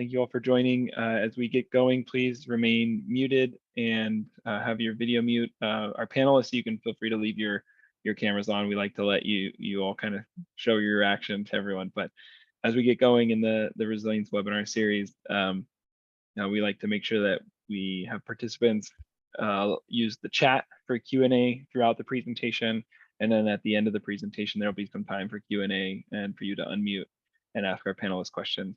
Thank you all for joining. As we get going, please remain muted and have your video mute. Our panelists, you can feel free to leave your cameras on. We like to let you all kind of show your reaction to everyone. But as we get going in the resilience webinar series, we like to make sure that we have participants use the chat for Q&A throughout the presentation. And then at the end of the presentation, there'll be some time for Q&A and for you to unmute and ask our panelists questions.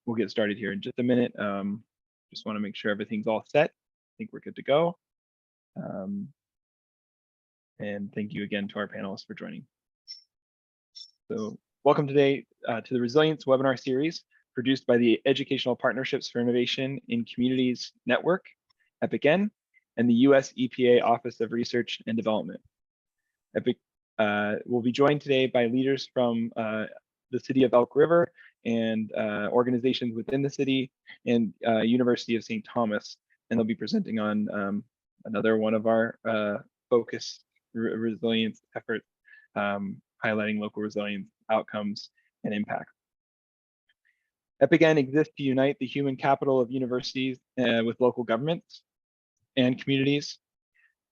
We'll get started here in just a minute. Just want to make sure everything's all set. I think we're good to go. And thank you again to our panelists for joining. So welcome today to the Resilience webinar series produced by the Educational Partnerships for Innovation in Communities Network, EPIC-N, and the U.S. EPA Office of Research and Development. EPIC will be joined today by leaders from the City of Elk River and organizations within the city and University of St. Thomas, and they'll be presenting on another one of our focused resilience efforts, highlighting local resilience outcomes and impact. EPIC-N exists to unite the human capital of universities with local governments and communities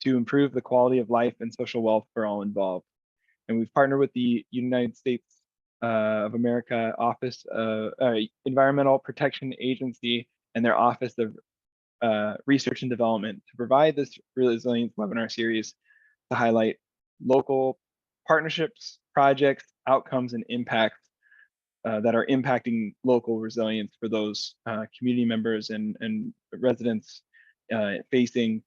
to improve the quality of life and social wealth for all involved. And we've partnered with the United States of America Office of Environmental Protection Agency and their Office of Research and Development to provide this resilience webinar series to highlight local partnerships, projects, outcomes, and impacts that are impacting local resilience for those community members and residents facing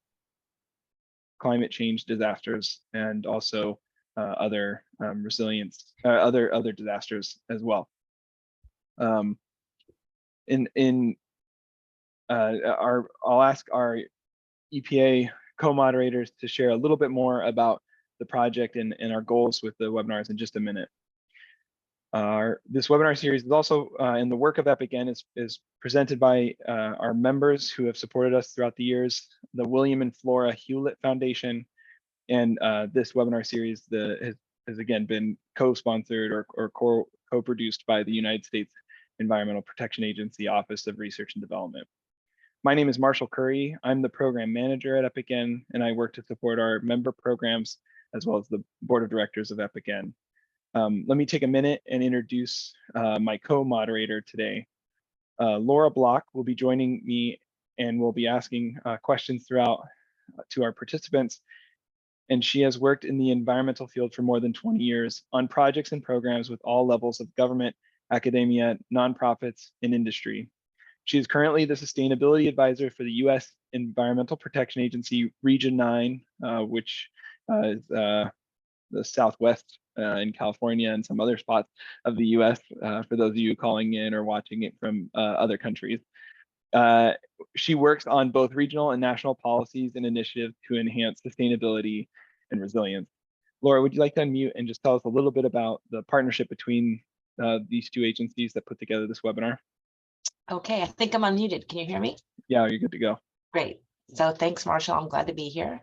climate change disasters and also other resilience, other disasters as well. I'll ask our EPA co-moderators to share a little bit more about the project and our goals with the webinars in just a minute. This webinar series is also in the work of EPIC-N is presented by our members who have supported us throughout the years, the William and Flora Hewlett Foundation, and this webinar series has again been co-sponsored or co-produced by the United States Environmental Protection Agency Office of Research and Development. My name is Marshall Curry. I'm the program manager at EPIC-N, and I work to support our member programs as well as the board of directors of EPIC-N. Let me take a minute and introduce my co-moderator today. Laura Block will be joining me and will be asking questions throughout to our participants. And she has worked in the environmental field for more than 20 years on projects and programs with all levels of government, academia, nonprofits, and industry. She is currently the sustainability advisor for the U.S. Environmental Protection Agency Region 9, which is the Southwest in California and some other spots of the U.S. For those of you calling in or watching it from other countries. She works on both regional and national policies and initiatives to enhance sustainability and resilience. Laura, would you like to unmute and just tell us a little bit about the partnership between these two agencies that put together this webinar? Okay, I think I'm unmuted. Can you hear me? Yeah, you're good to go. Great. So thanks, Marshall. I'm glad to be here.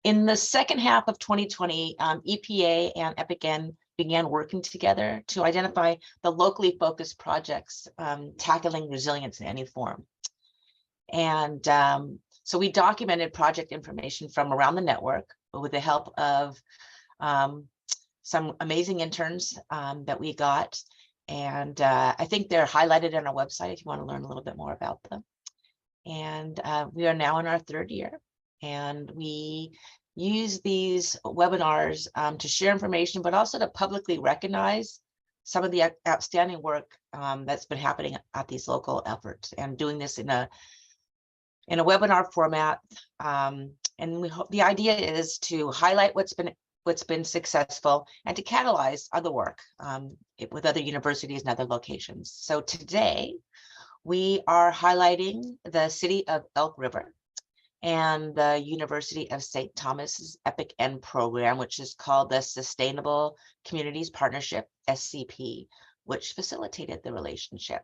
In the second half of 2020, EPA and EPIC-N began working together to identify the locally focused projects tackling resilience in any form. And so we documented project information from around the network with the help of some amazing interns that we got. And I think they're highlighted on our website if you want to learn a little bit more about them. And we are now in our third year. And we use these webinars to share information, but also to publicly recognize some of the outstanding work that's been happening at these local efforts, and doing this in a webinar format. And we hope the idea is to highlight what's been successful and to catalyze other work with other universities and other locations. So today we are highlighting the City of Elk River and the University of St. Thomas's EPIC-N program, which is called the Sustainable Communities Partnership, SCP, which facilitated the relationship.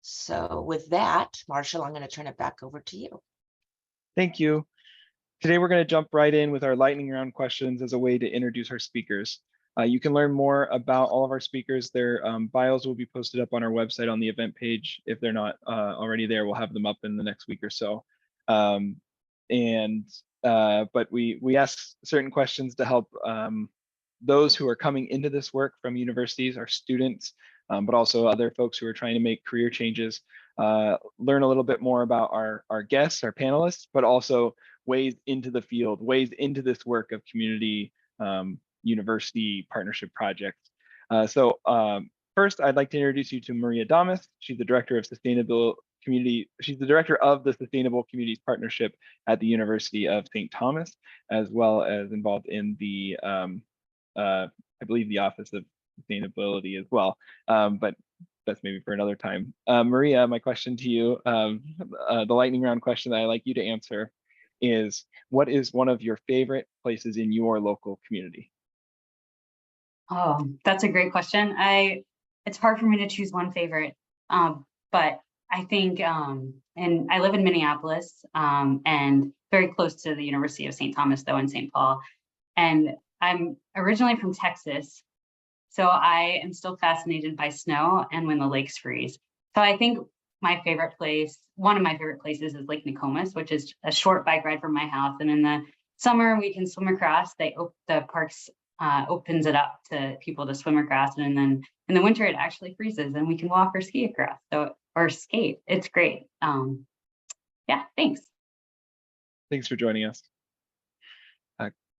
So with that, Marshall, I'm going to turn it back over to you. Thank you. Today, we're going to jump right in with our lightning round questions as a way to introduce our speakers. You can learn more about all of our speakers. Their bios will be posted up on our website on the event page. If they're not already there, we'll have them up in the next week or so. But we ask certain questions to help those who are coming into this work from universities, our students, but also other folks who are trying to make career changes, learn a little bit more about our guests, our panelists, but also ways into the field, ways into this work of community university partnership projects. First, I'd like to introduce you to Maria Dahmus. She's the director of sustainable community. She's the director of the Sustainable Communities Partnership at the University of St. Thomas, as well as involved in the, I believe, the Office of Sustainability as well. But that's maybe for another time. Maria, my question to you, the lightning round question that I'd like you to answer is, what is one of your favorite places in your local community? Oh, that's a great question. It's hard for me to choose one favorite, but I think, and I live in Minneapolis, and very close to the University of St. Thomas, though, in St. Paul. And I'm originally from Texas, so I am still fascinated by snow and when the lakes freeze. So I think my favorite place, one of my favorite places, is Lake Nokomis, which is a short bike ride from my house. And in the summer, we can swim across. The parks opens it up to people to swim across, and then in the winter it actually freezes and we can walk or ski across, or skate. It's great. Yeah, thanks For joining us.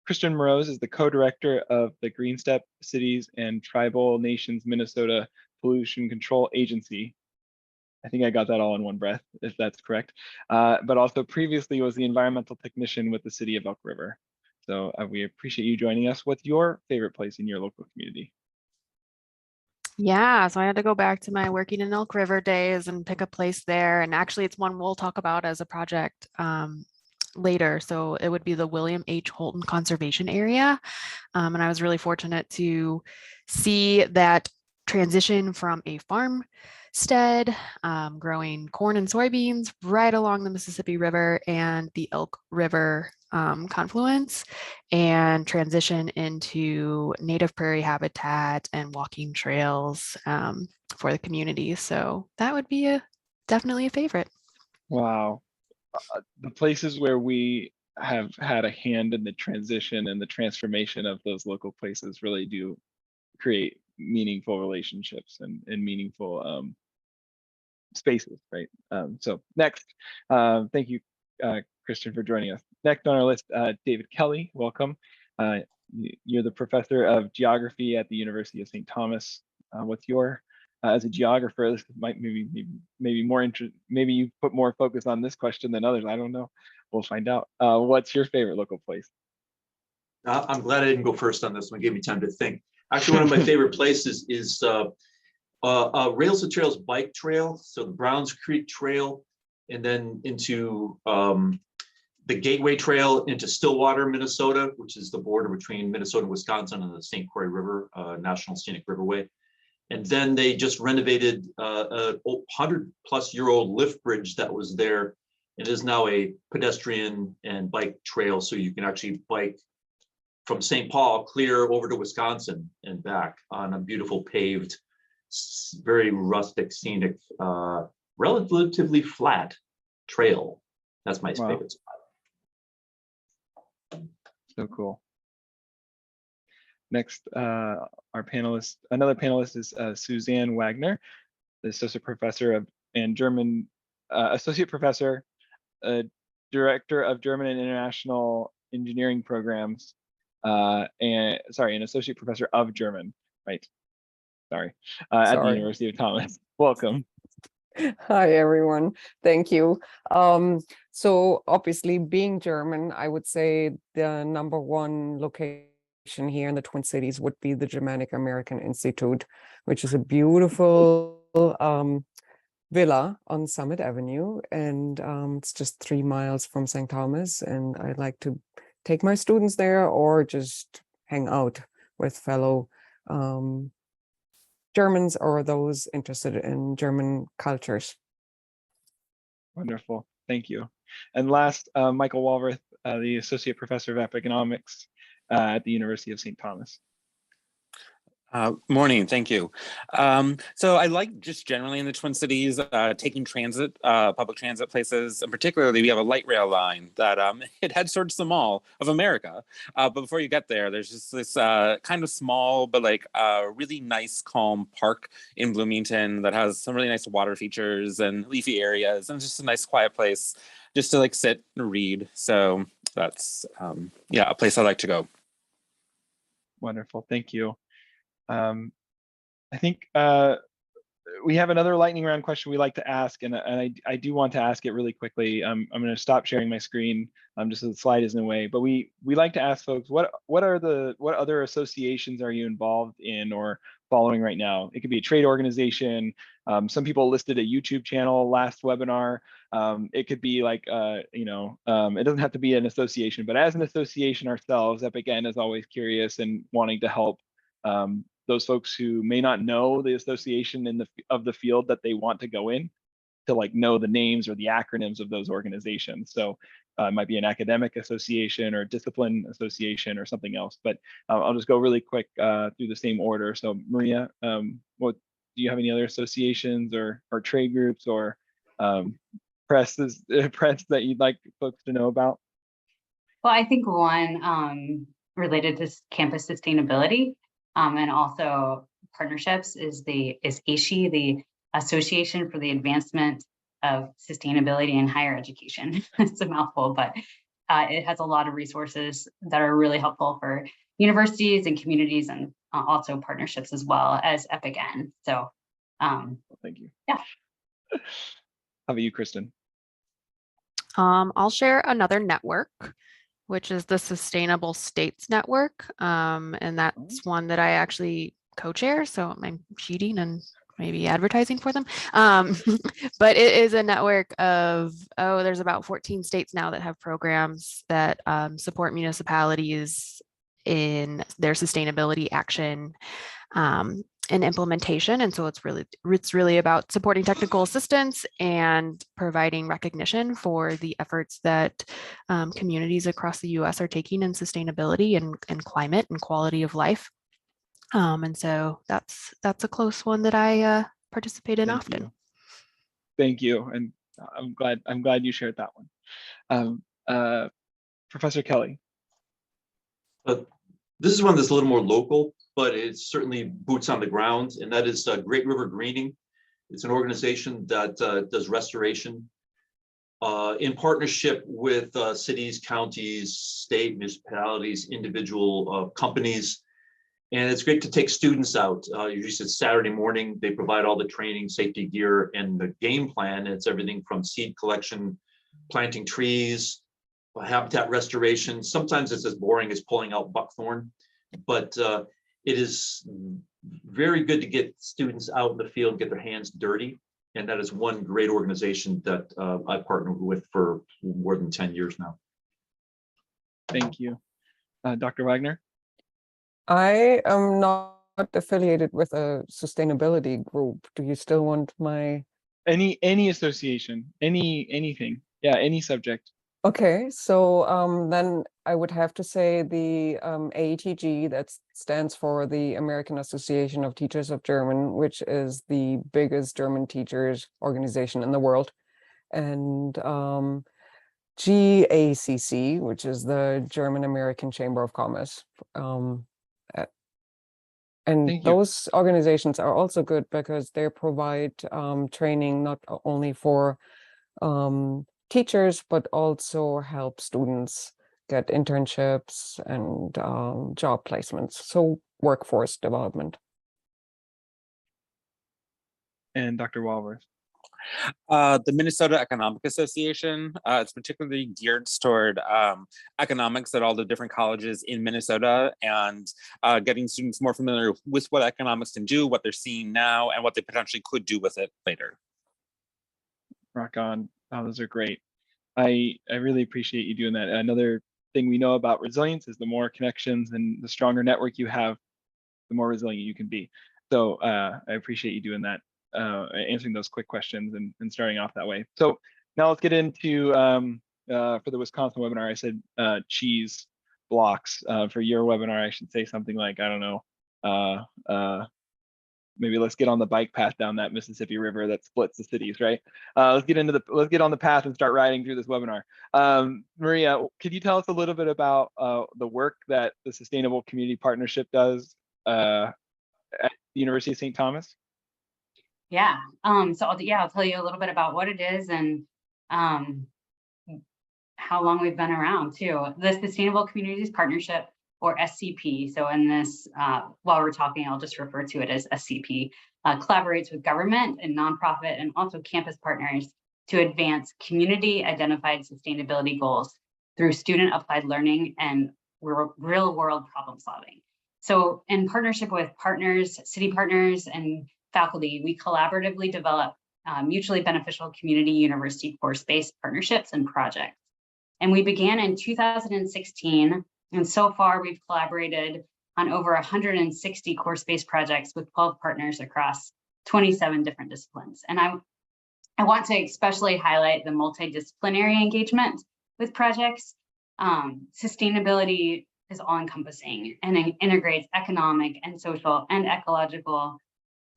Kristin Mroz is the co-director of the GreenStep Cities and Tribal Nations Minnesota Pollution Control Agency. I think I got that all in one breath, if that's correct. But also previously was the environmental technician with the City of Elk River. So we appreciate you joining us. What's your favorite place in your local community? Yeah, so I had to go back to my working in Elk River days and pick a place there. And actually, it's one we'll talk about as a project later. So it would be the William H. Holton Conservation Area. And I was really fortunate to see that transition from a farmstead growing corn and soybeans right along the Mississippi River and the Elk River confluence, and transition into native prairie habitat and walking trails for the community. So that would be definitely a favorite. Wow. The places where we have had a hand in the transition and the transformation of those local places really do create meaningful relationships and meaningful spaces, right? So next, thank you, Kristin, for joining us. Next on our list, David Kelley, welcome. You're the professor of geography at the University of St. Thomas. What's your, as a geographer, this might maybe more maybe you put more focus on this question than others. I don't know. We'll find out. What's your favorite local place? I'm glad I didn't go first on this one. It gave me time to think. Actually, one of my favorite places is Rails to Trails bike trail. So the Browns Creek Trail, and then into the Gateway Trail into Stillwater, Minnesota, which is the border between Minnesota and Wisconsin and the St. Croix River, National Scenic Riverway. And then they just renovated a 100-plus-year-old lift bridge that was there. It is now a pedestrian and bike trail, so you can actually bike from St. Paul clear over to Wisconsin and back on a beautiful paved, very rustic, scenic, relatively flat trail. That's my favorite spot. So cool. Next, our panelist, another panelist is Susanne Wagner, the associate professor associate professor, director of German and International Engineering Programs, an associate professor of German, right? At the University of Thomas. Welcome. Hi, everyone. Thank you. So obviously, being German, I would say the #1 location here in the Twin Cities would be the Germanic American Institute, which is a beautiful villa on Summit Avenue. And it's just 3 miles from St. Thomas. And I like to take my students there or just hang out with fellow Germans or those interested in German cultures. Wonderful, thank you. And last, Michael Walrath, the Associate Professor of Economics at the University of St. Thomas. Morning, thank you. So I like just generally in the Twin Cities, taking transit, public transit places, and particularly we have a light rail line that it heads towards the Mall of America. But before you get there, there's just this kind of small, but like really nice, calm park in Bloomington that has some really nice water features and leafy areas, and just a nice quiet place just to like sit and read. So that's, yeah, a place I like to go. Wonderful, thank you. I think we have another lightning round question we like to ask, and I do want to ask it really quickly. I'm going to stop sharing my screen just so the slide isn't away. But we like to ask folks, what other associations are you involved in or following right now? It could be a trade organization. Some people listed a YouTube channel last webinar. It could be like it doesn't have to be an association, but as an association ourselves, EPIC is always curious and wanting to help those folks who may not know the association of the field that they want to go in, to like know the names or the acronyms of those organizations. So it might be an academic association or a discipline association or something else. But I'll just go really quick through the same order. So Maria, what do you have any other associations or trade groups or press that you'd like folks to know about? Well, I think one related to campus sustainability and also partnerships is ASHE, the Association for the Advancement of Sustainability in Higher Education. It's a mouthful, but it has a lot of resources that are really helpful for universities and communities, and also partnerships as well as EPIC. So thank you. Yeah. How about you, Kristin? I'll share another network, which is the Sustainable States Network. And that's one that I actually co-chair. So I'm cheating and maybe advertising for them. But it is a network of, there's about 14 states now that have programs that support municipalities in their sustainability action and implementation. And so it's really about supporting technical assistance and providing recognition for the efforts that communities across the US are taking in sustainability and climate and quality of life. And so that's a close one that I participate in often. Thank you. And I'm glad you shared that one. Professor Kelley. This is one that's a little more local, but it's certainly boots on the ground, and that is Great River Greening. It's an organization that does restoration in partnership with cities, counties, state, municipalities, individual companies. And it's great to take students out. Usually it's Saturday morning. They provide all the training, safety gear, and the game plan. It's everything from seed collection, planting trees, habitat restoration. Sometimes it's as boring as pulling out buckthorn, but it is very good to get students out in the field and get their hands dirty. And that is one great organization that I've partnered with for more than 10 years now. Thank you. Dr. Wagner? I am not affiliated with a sustainability group. Do you still want my... Any association, anything. Yeah, any subject. Okay, so then I would have to say the AETG, that stands for the American Association of Teachers of German, which is the biggest German teachers organization in the world, and GACC, which is the German American Chamber of Commerce. And those organizations are also good because they provide training not only for teachers, but also help students get internships and job placements, so workforce development. And Dr. Walrath? The Minnesota Economic Association, it's particularly geared toward economics at all the different colleges in Minnesota, and getting students more familiar with what economics can do, what they're seeing now, and what they potentially could do with it later. Rock on. Oh, those are great. I really appreciate you doing that. Another thing we know about resilience is the more connections and the stronger network you have, the more resilient you can be. So I appreciate you doing that, answering those quick questions and starting off that way. So now let's get into, for the Wisconsin webinar, I said cheese blocks. For your webinar, I should say something like, I don't know, maybe let's get on the bike path down that Mississippi River that splits the cities, right? Let's get on the path and start riding through this webinar. Maria, could you tell us a little bit about the work that the Sustainable Community Partnership does at the University of St. Thomas? Yeah. So I'll tell you a little bit about what it is and how long we've been around too. The Sustainable Communities Partnership, or SCP. So in this, while we're talking, I'll just refer to it as SCP, collaborates with government and nonprofit and also campus partners to advance community identified sustainability goals through student applied learning and real world problem solving. So in partnership with partners, city partners and faculty, we collaboratively develop mutually beneficial community university course-based partnerships and projects. And we began in 2016. And so far, we've collaborated on over 160 course-based projects with 12 partners across 27 different disciplines. And I want to especially highlight the multidisciplinary engagement with projects. Sustainability is all-encompassing and it integrates economic and social and ecological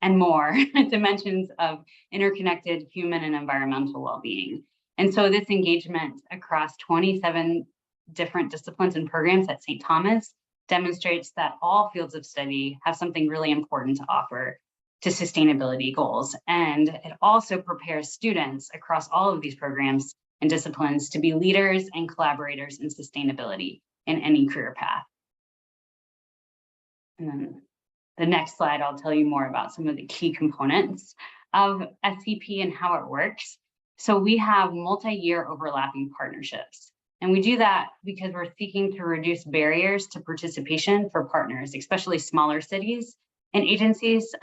and more dimensions of interconnected human and environmental well-being. And so this engagement across 27 different disciplines and programs at St. Thomas demonstrates that all fields of study have something really important to offer to sustainability goals. And it also prepares students across all of these programs and disciplines to be leaders and collaborators in sustainability in any career path. And then the next slide, I'll tell you more about some of the key components of SCP and how it works. So we have multi-year overlapping partnerships. And we do that because we're seeking to reduce barriers to participation for partners, especially smaller cities and agencies.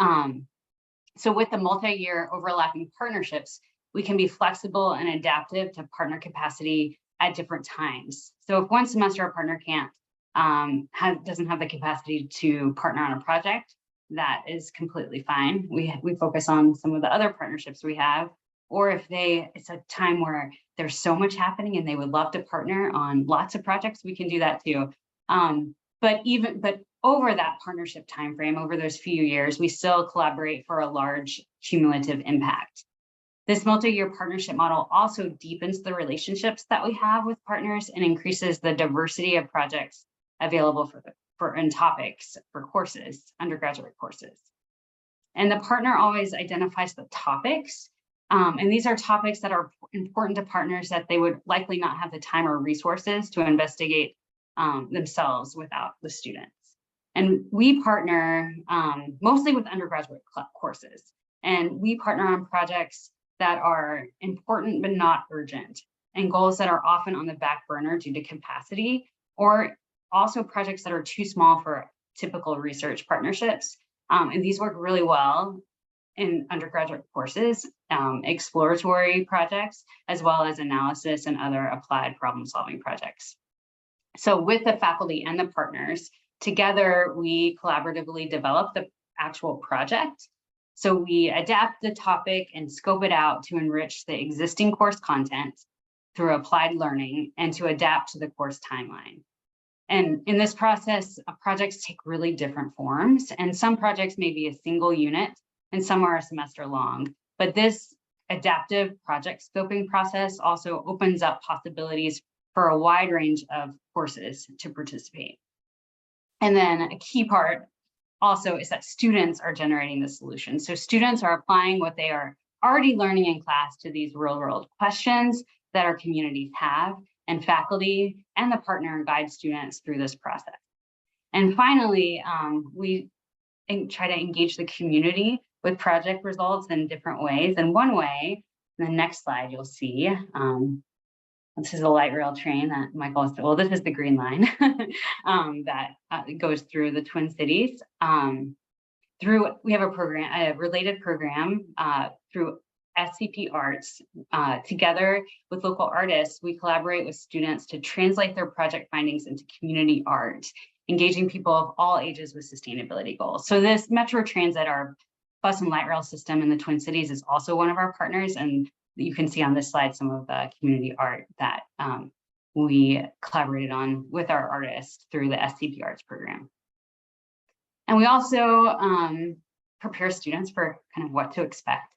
So with the multi-year overlapping partnerships, we can be flexible and adaptive to partner capacity at different times. So if one semester a partner doesn't have the capacity to partner on a project, that is completely fine. We focus on some of the other partnerships we have, or if it's a time where there's so much happening and they would love to partner on lots of projects, we can do that too. But over that partnership timeframe, over those few years, we still collaborate for a large cumulative impact. This multi-year partnership model also deepens the relationships that we have with partners and increases the diversity of projects available and topics for courses, undergraduate courses. And the partner always identifies the topics. And these are topics that are important to partners that they would likely not have the time or resources to investigate themselves without the students. And we partner mostly with undergraduate courses. And we partner on projects that are important but not urgent, and goals that are often on the back burner due to capacity, or also projects that are too small for typical research partnerships. And these work really well in undergraduate courses, exploratory projects, as well as analysis and other applied problem-solving projects. So with the faculty and the partners, together we collaboratively develop the actual project. So we adapt the topic and scope it out to enrich the existing course content through applied learning and to adapt to the course timeline. And in this process, projects take really different forms, and some projects may be a single unit and some are a semester long. But this adaptive project scoping process also opens up possibilities for a wide range of courses to participate. And then a key part also is that students are generating the solution. So students are applying what they are already learning in class to these real world questions that our communities have, and faculty and the partner guide students through this process. And finally, we try to engage the community with project results in different ways. And one way, in the next slide, you'll see, this is a light rail train that Michael, well, this is the green line that goes through the Twin Cities. We have a related program through SCP Arts. Together with local artists, we collaborate with students to translate their project findings into community art, engaging people of all ages with sustainability goals. So this Metro Transit, our bus and light rail system in the Twin Cities, is also one of our partners, and you can see on this slide some of the community art that we collaborated on with our artists through the SCP Arts program. And we also prepare students for kind of what to expect.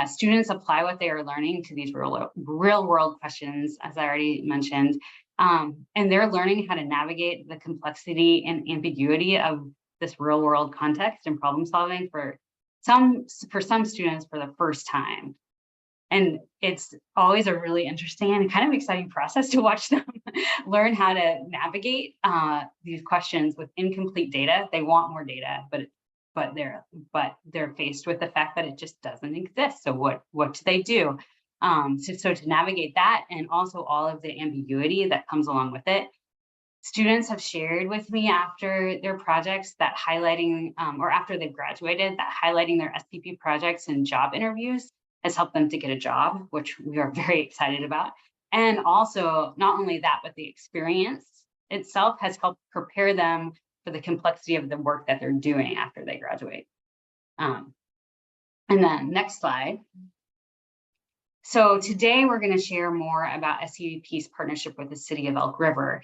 Students apply what they are learning to these real world questions, as I already mentioned, and they're learning how to navigate the complexity and ambiguity of this real world context and problem solving for some students for the first time. And it's always a really interesting and kind of exciting process to watch them learn how to navigate these questions with incomplete data. They want more data, but they're faced with the fact that it just doesn't exist. So what do they do? So to navigate that, and also all of the ambiguity that comes along with it, students have shared with me after their projects that highlighting, or after they've graduated, that highlighting their SPP projects and job interviews has helped them to get a job, which we are very excited about. And also, not only that, but the experience itself has helped prepare them for the complexity of the work that they're doing after they graduate. And then next slide. So today we're going to share more about SCEP's partnership with the City of Elk River.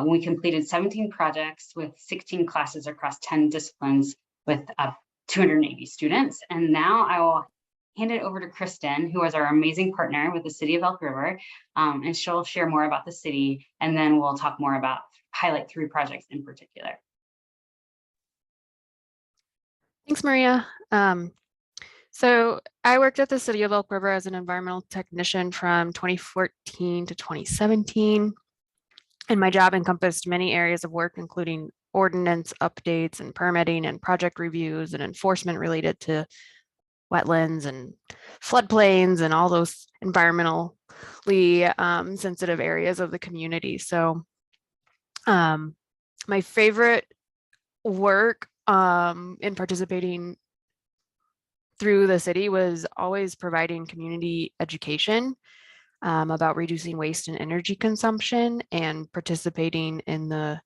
We completed 17 projects with 16 classes across 10 disciplines with 280 students. And now I will hand it over to Kristin, who is our amazing partner with the City of Elk River, and she'll share more about the city, and then we'll talk more about highlight 3 projects in particular. Thanks, Maria. So I worked at the City of Elk River as an environmental technician from 2014 to 2017. And my job encompassed many areas of work, including ordinance updates and permitting and project reviews and enforcement related to wetlands and floodplains and all those environmentally sensitive areas of the community. So my favorite work in participating through the city was always providing community education about reducing waste and energy consumption, and participating in the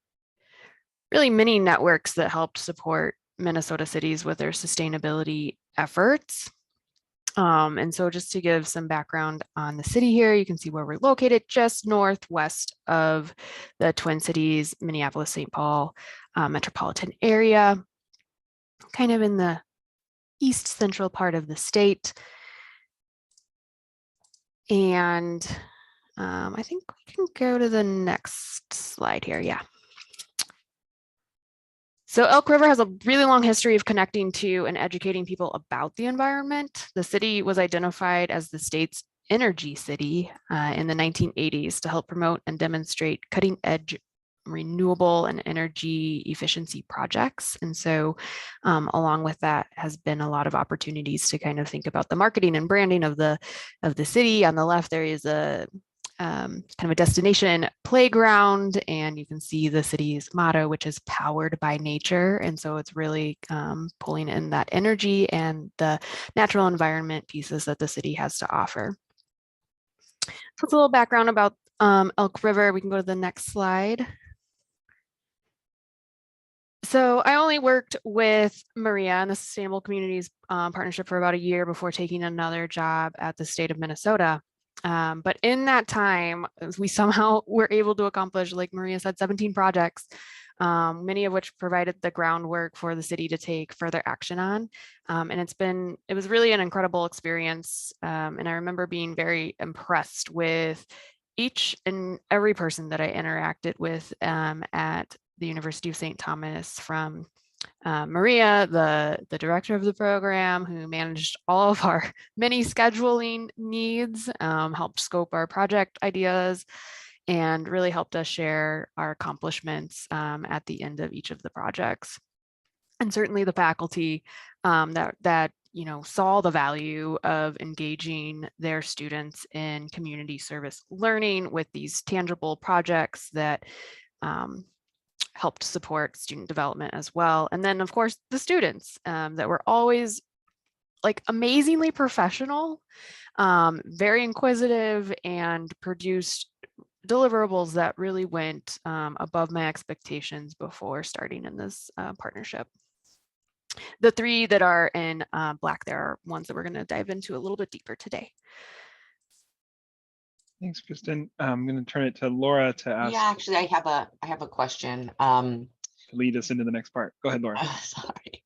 really many networks that helped support Minnesota cities with their sustainability efforts. And so just to give some background on the city here, you can see where we're located just northwest of the Twin Cities, Minneapolis, St. Paul metropolitan area, kind of in the east central part of the state. And I think we can go to the next slide here. Yeah. So Elk River has a really long history of connecting to and educating people about the environment. The city was identified as the state's energy city in the 1980s to help promote and demonstrate cutting edge renewable and energy efficiency projects. And so along with that has been a lot of opportunities to kind of think about the marketing and branding of the city. On the left, there is a kind of a destination playground, and you can see the city's motto, which is powered by nature. And so it's really pulling in that energy and the natural environment pieces that the city has to offer. So it's a little background about Elk River. We can go to the next slide. So I only worked with Maria and the Sustainable Communities Partnership for about a year before taking another job at the state of Minnesota. But in that time, we somehow were able to accomplish, like Maria said, 17 projects, many of which provided the groundwork for the city to take further action on. And it was really an incredible experience. And I remember being very impressed with each and every person that I interacted with at the University of St. Thomas, from Maria, the director of the program, who managed all of our many scheduling needs, helped scope our project ideas, and really helped us share our accomplishments at the end of each of the projects. And certainly the faculty that saw the value of engaging their students in community service learning with these tangible projects that helped support student development as well. And then of course the students that were always like amazingly professional, very inquisitive, and produced deliverables that really went above my expectations before starting in this partnership. The 3 that are in black there are ones that we're going to dive into a little bit deeper today. Thanks, Kristin. I'm going to turn it to Laura to ask. Yeah, actually, I have a question. lead us into the next part. Go ahead, Laura. Sorry.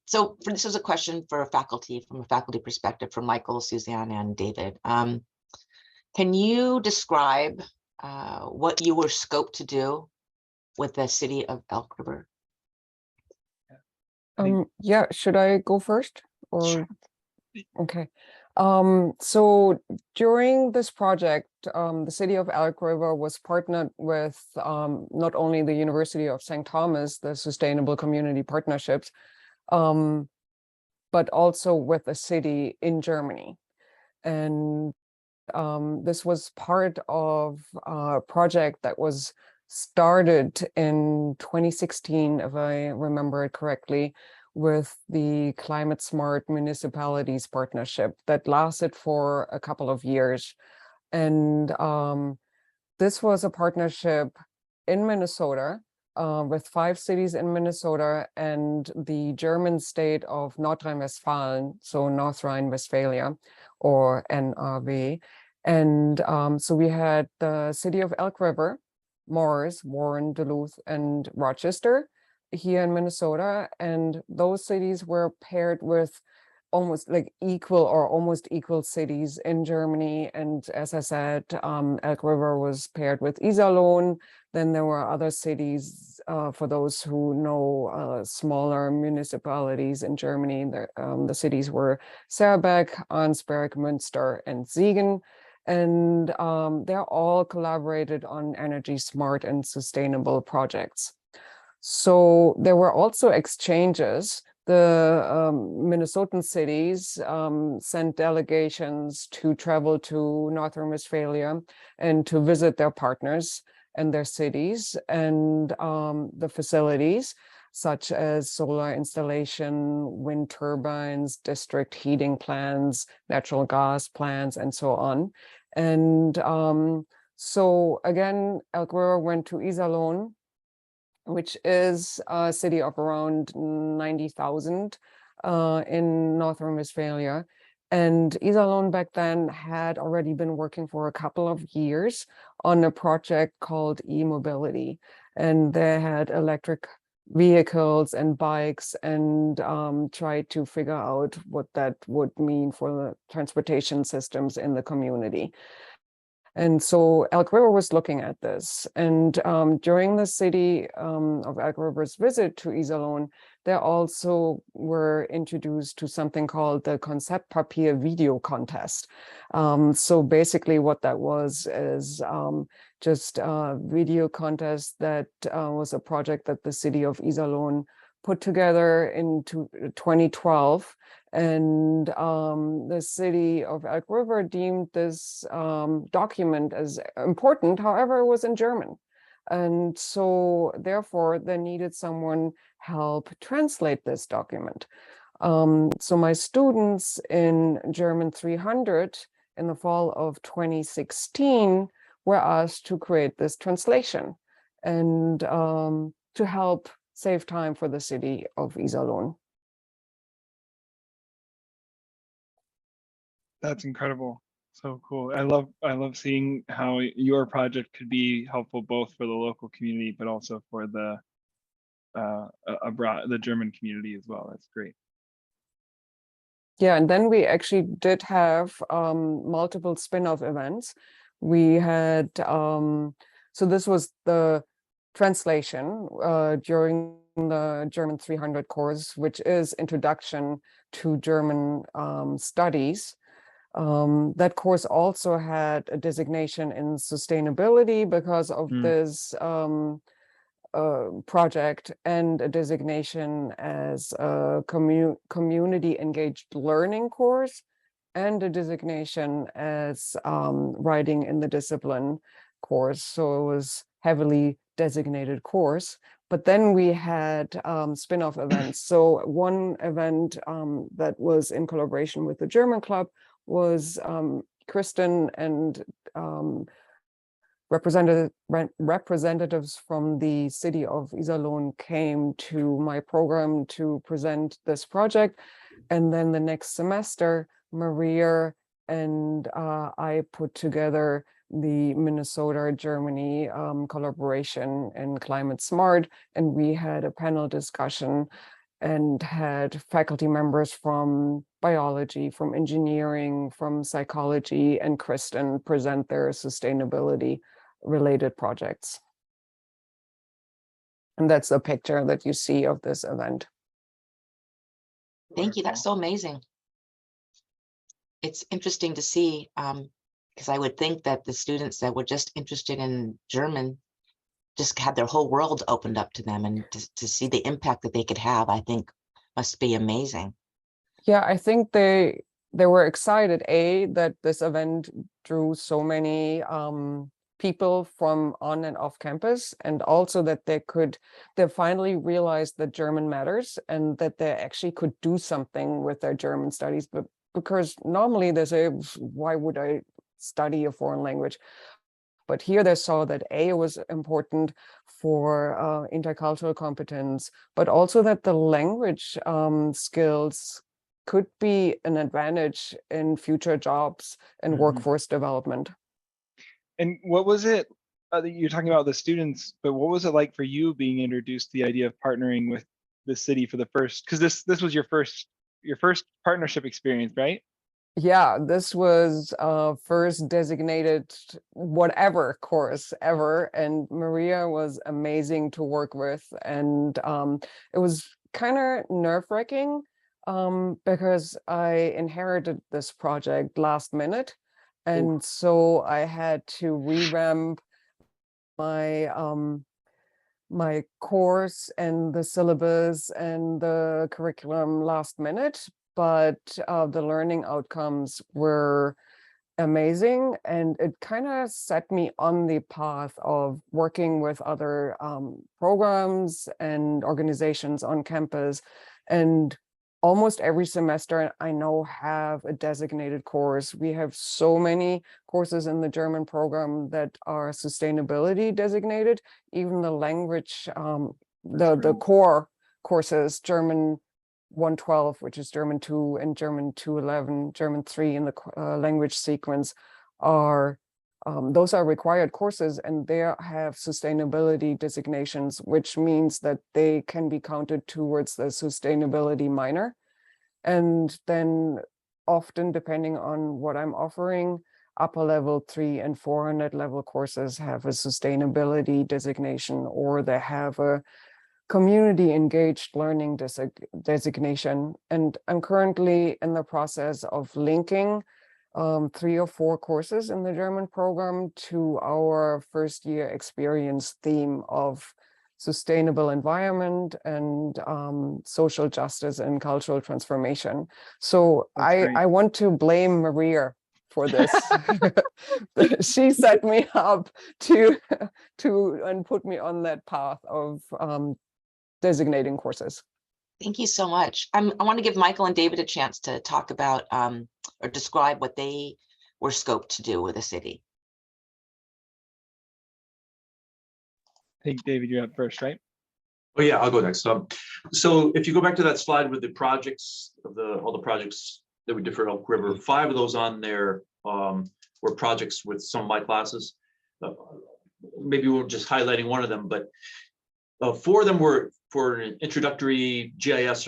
So this is a question for faculty, from a faculty perspective, from Michael, Susanne, and David. Can you describe what you were scoped to do with the City of Elk River? Yeah, should I go first or? Sure. Okay. So during this project, the City of Elk River was partnered with not only the University of St. Thomas, the Sustainable Community Partnerships, but also with a city in Germany. And this was part of a project that was started in 2016, if I remember it correctly, with the Climate Smart Municipalities Partnership that lasted for a couple of years. And this was a partnership in Minnesota with 5 cities in Minnesota and the German state of Nordrhein-Westfalen, so North Rhine-Westphalia, or NRW. And so we had the City of Elk River, Morris, Warren, Duluth, and Rochester here in Minnesota. And those cities were paired with almost like equal or almost equal cities in Germany. And as I said, Elk River was paired with Iserlohn. Then there were other cities, for those who know smaller municipalities in Germany. The cities were Saarbeck, Arnsberg, Münster, and Siegen. And they're all collaborated on energy smart and sustainable projects. So there were also exchanges. The Minnesotan cities sent delegations to travel to Northern Westphalia and to visit their partners and their cities and the facilities, such as solar installation, wind turbines, district heating plants, natural gas plants, and so on. And so again, Elk River went to Iserlohn, which is a city of around 90,000 in Northern Westphalia. And Iserlohn back then had already been working for a couple of years on a project called e-mobility. And they had electric vehicles and bikes and tried to figure out what that would mean for the transportation systems in the community. And so Elk River was looking at this. And during the City of Elk River's visit to Iserlohn, they also were introduced to something called the Konzeptpapier Video Contest. So basically what that was is just a video contest that was a project that the City of Iserlohn put together in 2012. And the City of Elk River deemed this document as important, however, it was in German. And so therefore, they needed someone help translate this document. So my students in German 300 in the fall of 2016 were asked to create this translation and to help save time for the City of Iserlohn. That's incredible. So cool. I love seeing how your project could be helpful both for the local community, but also for the abroad, the German community as well. That's great. Yeah, and then we actually did have multiple spin-off events. We had, so this was the translation during the German 300 course, which is Introduction to German Studies. That course also had a designation in sustainability because of this project, and a designation as a community engaged learning course, and a designation as writing in the discipline course. So it was heavily designated course. But then we had spin-off events. So one event that was in collaboration with the German club was Kristin and representatives from the City of Iserlohn came to my program to present this project. And then the next semester, Maria and I put together the Minnesota-Germany collaboration in Climate Smart, and we had a panel discussion and had faculty members from biology, from engineering, from psychology, and Kristin present their sustainability-related projects. And that's a picture that you see of this event. Thank you. That's so amazing. It's interesting to see, because I would think that the students that were just interested in German just had their whole world opened up to them, and to see the impact that they could have, I think must be amazing. Yeah, I think they were excited, that this event drew so many people from on and off campus, and also that they finally realized that German matters and that they actually could do something with their German studies. But because normally they say, why would I study a foreign language? But here they saw that it was important for intercultural competence, but also that the language skills could be an advantage in future jobs and workforce development. And what was it, you're talking about the students, but what was it like for you being introduced to the idea of partnering with the city for the first, because this was your first partnership experience, right? Yeah, this was first designated whatever course ever, and Maria was amazing to work with, and it was kind of nerve-wracking because I inherited this project last minute, and so I had to revamp my my course and the syllabus and the curriculum last minute. But the learning outcomes were amazing, and it kind of set me on the path of working with other programs and organizations on campus. And almost every semester I now have a designated course. We have so many courses in the German program that are sustainability designated. Even the language, the core courses, German 112, which is German 2, and German 211, German 3 in the language sequence, are those are required courses, and they have sustainability designations, which means that they can be counted towards the sustainability minor. And then often, depending on what I'm offering, upper level 3 and 400 level courses have a sustainability designation, or they have a community engaged learning designation. And I'm currently in the process of linking 3 or 4 courses in the German program to our first year experience theme of sustainable environment and social justice and cultural transformation. So I want to blame Maria for this. She set me up to and put me on that path of designating courses. Thank you so much. I want to give Michael and David a chance to talk about or describe what they were scoped to do with the city. I think, David, you're up first, right? Oh yeah, I'll go next. So if you go back to that slide with the projects of all the projects that we did for Elk River, 5 of those on there were projects with some of my classes. Maybe we're just highlighting one of them, but 4 of them were for an introductory GIS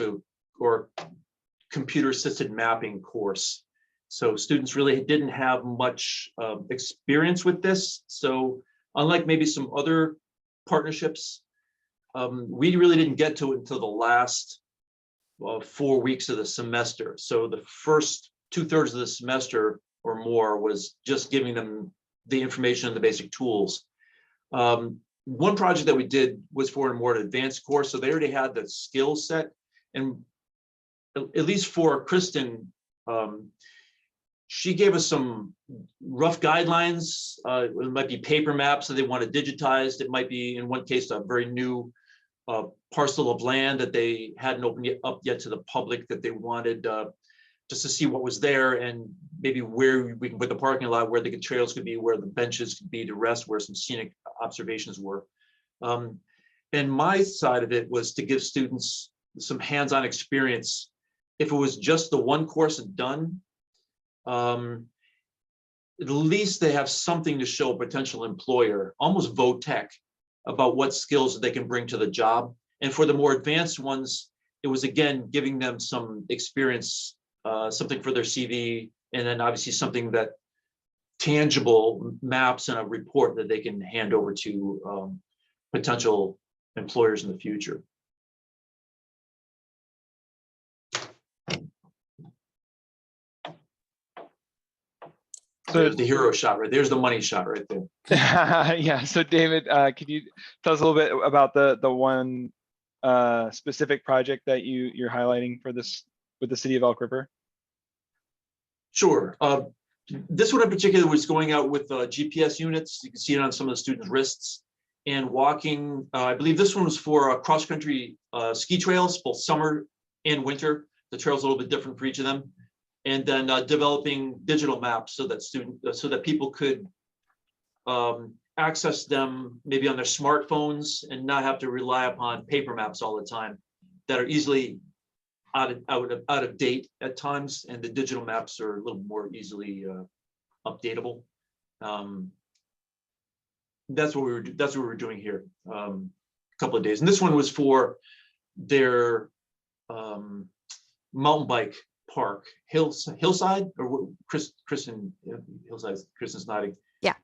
or computer assisted mapping course. So students really didn't have much experience with this. So unlike maybe some other partnerships, we really didn't get to it until the last 4 weeks of the semester. So the first 2/3 of the semester or more was just giving them the information and the basic tools. One project that we did was for a more advanced course, so they already had the skill set. And at least for Kristin, she gave us some rough guidelines. It might be paper maps that they want to digitize. It might be, in one case, a very new parcel of land that they hadn't opened up yet to the public that they wanted just to see what was there, and maybe where we can put the parking lot, where the trails could be, where the benches could be to rest, where some scenic observations were. And my side of it was to give students some hands-on experience. If it was just the one course done, at least they have something to show a potential employer, almost vo-tech, about what skills they can bring to the job. And for the more advanced ones, it was again giving them some experience, something for their CV, and then obviously something that tangible maps and a report that they can hand over to potential employers in the future. So there's the hero shot right there's the money shot right there. yeah, so David, could you tell us a little bit about the one specific project that you're highlighting for this with the City of Elk River? Sure. This one in particular was going out with GPS units. You can see it on some of the students' wrists and walking. I believe this one was for cross-country ski trails, both summer and winter. The trail's a little bit different for each of them. And then developing digital maps so that people could access them maybe on their smartphones and not have to rely upon paper maps all the time that are easily out of date at times, and the digital maps are a little more easily updatable. That's what we were doing here a couple of days, and this one was for their mountain bike park, Hillside, or Kristin Hillside. Kristen's nodding. Yeah.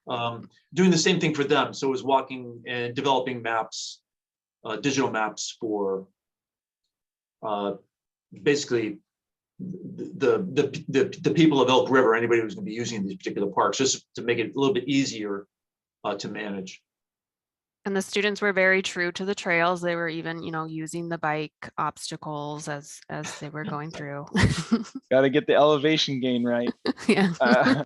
Doing the same thing for them. So it was walking and developing maps, digital maps for basically the people of Elk River, anybody who's going to be using these particular parks, just to make it a little bit easier to manage. And the students were very true to the trails. They were even, using the bike obstacles as they were going through. Got to get the elevation gain right. Yeah.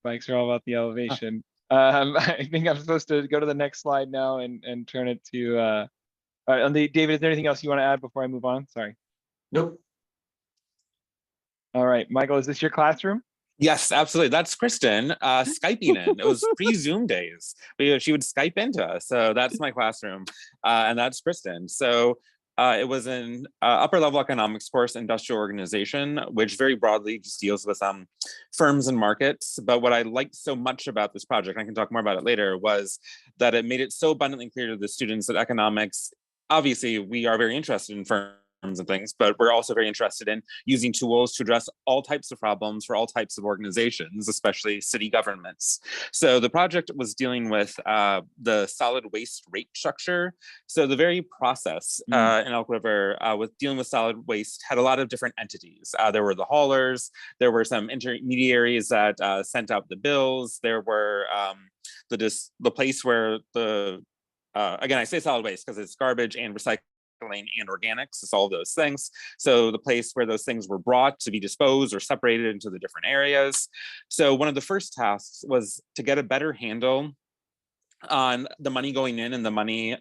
Bikes are all about the elevation. I think I'm supposed to go to the next slide now and turn it to all right, David, is there anything else you want to add before I move on? Sorry. Nope. All right, Michael, is this your classroom? Yes, absolutely. That's Kristin Skyping in. It was pre-Zoom days. She would Skype into us. So that's my classroom. And that's Kristin. So it was an upper level economics course, industrial organization, which very broadly just deals with firms and markets. But what I liked so much about this project, and I can talk more about it later, was that it made it so abundantly clear to the students that economics, obviously we are very interested in firms and things, but we're also very interested in using tools to address all types of problems for all types of organizations, especially city governments. So the project was dealing with the solid waste rate structure. So the very process in Elk River with dealing with solid waste had a lot of different entities. There were the haulers, there were some intermediaries that sent out the bills, there were the place where again, I say solid waste because it's garbage and recycling and organics, it's all those things. So the place where those things were brought to be disposed or separated into the different areas. So one of the first tasks was to get a better handle on the money going in and the money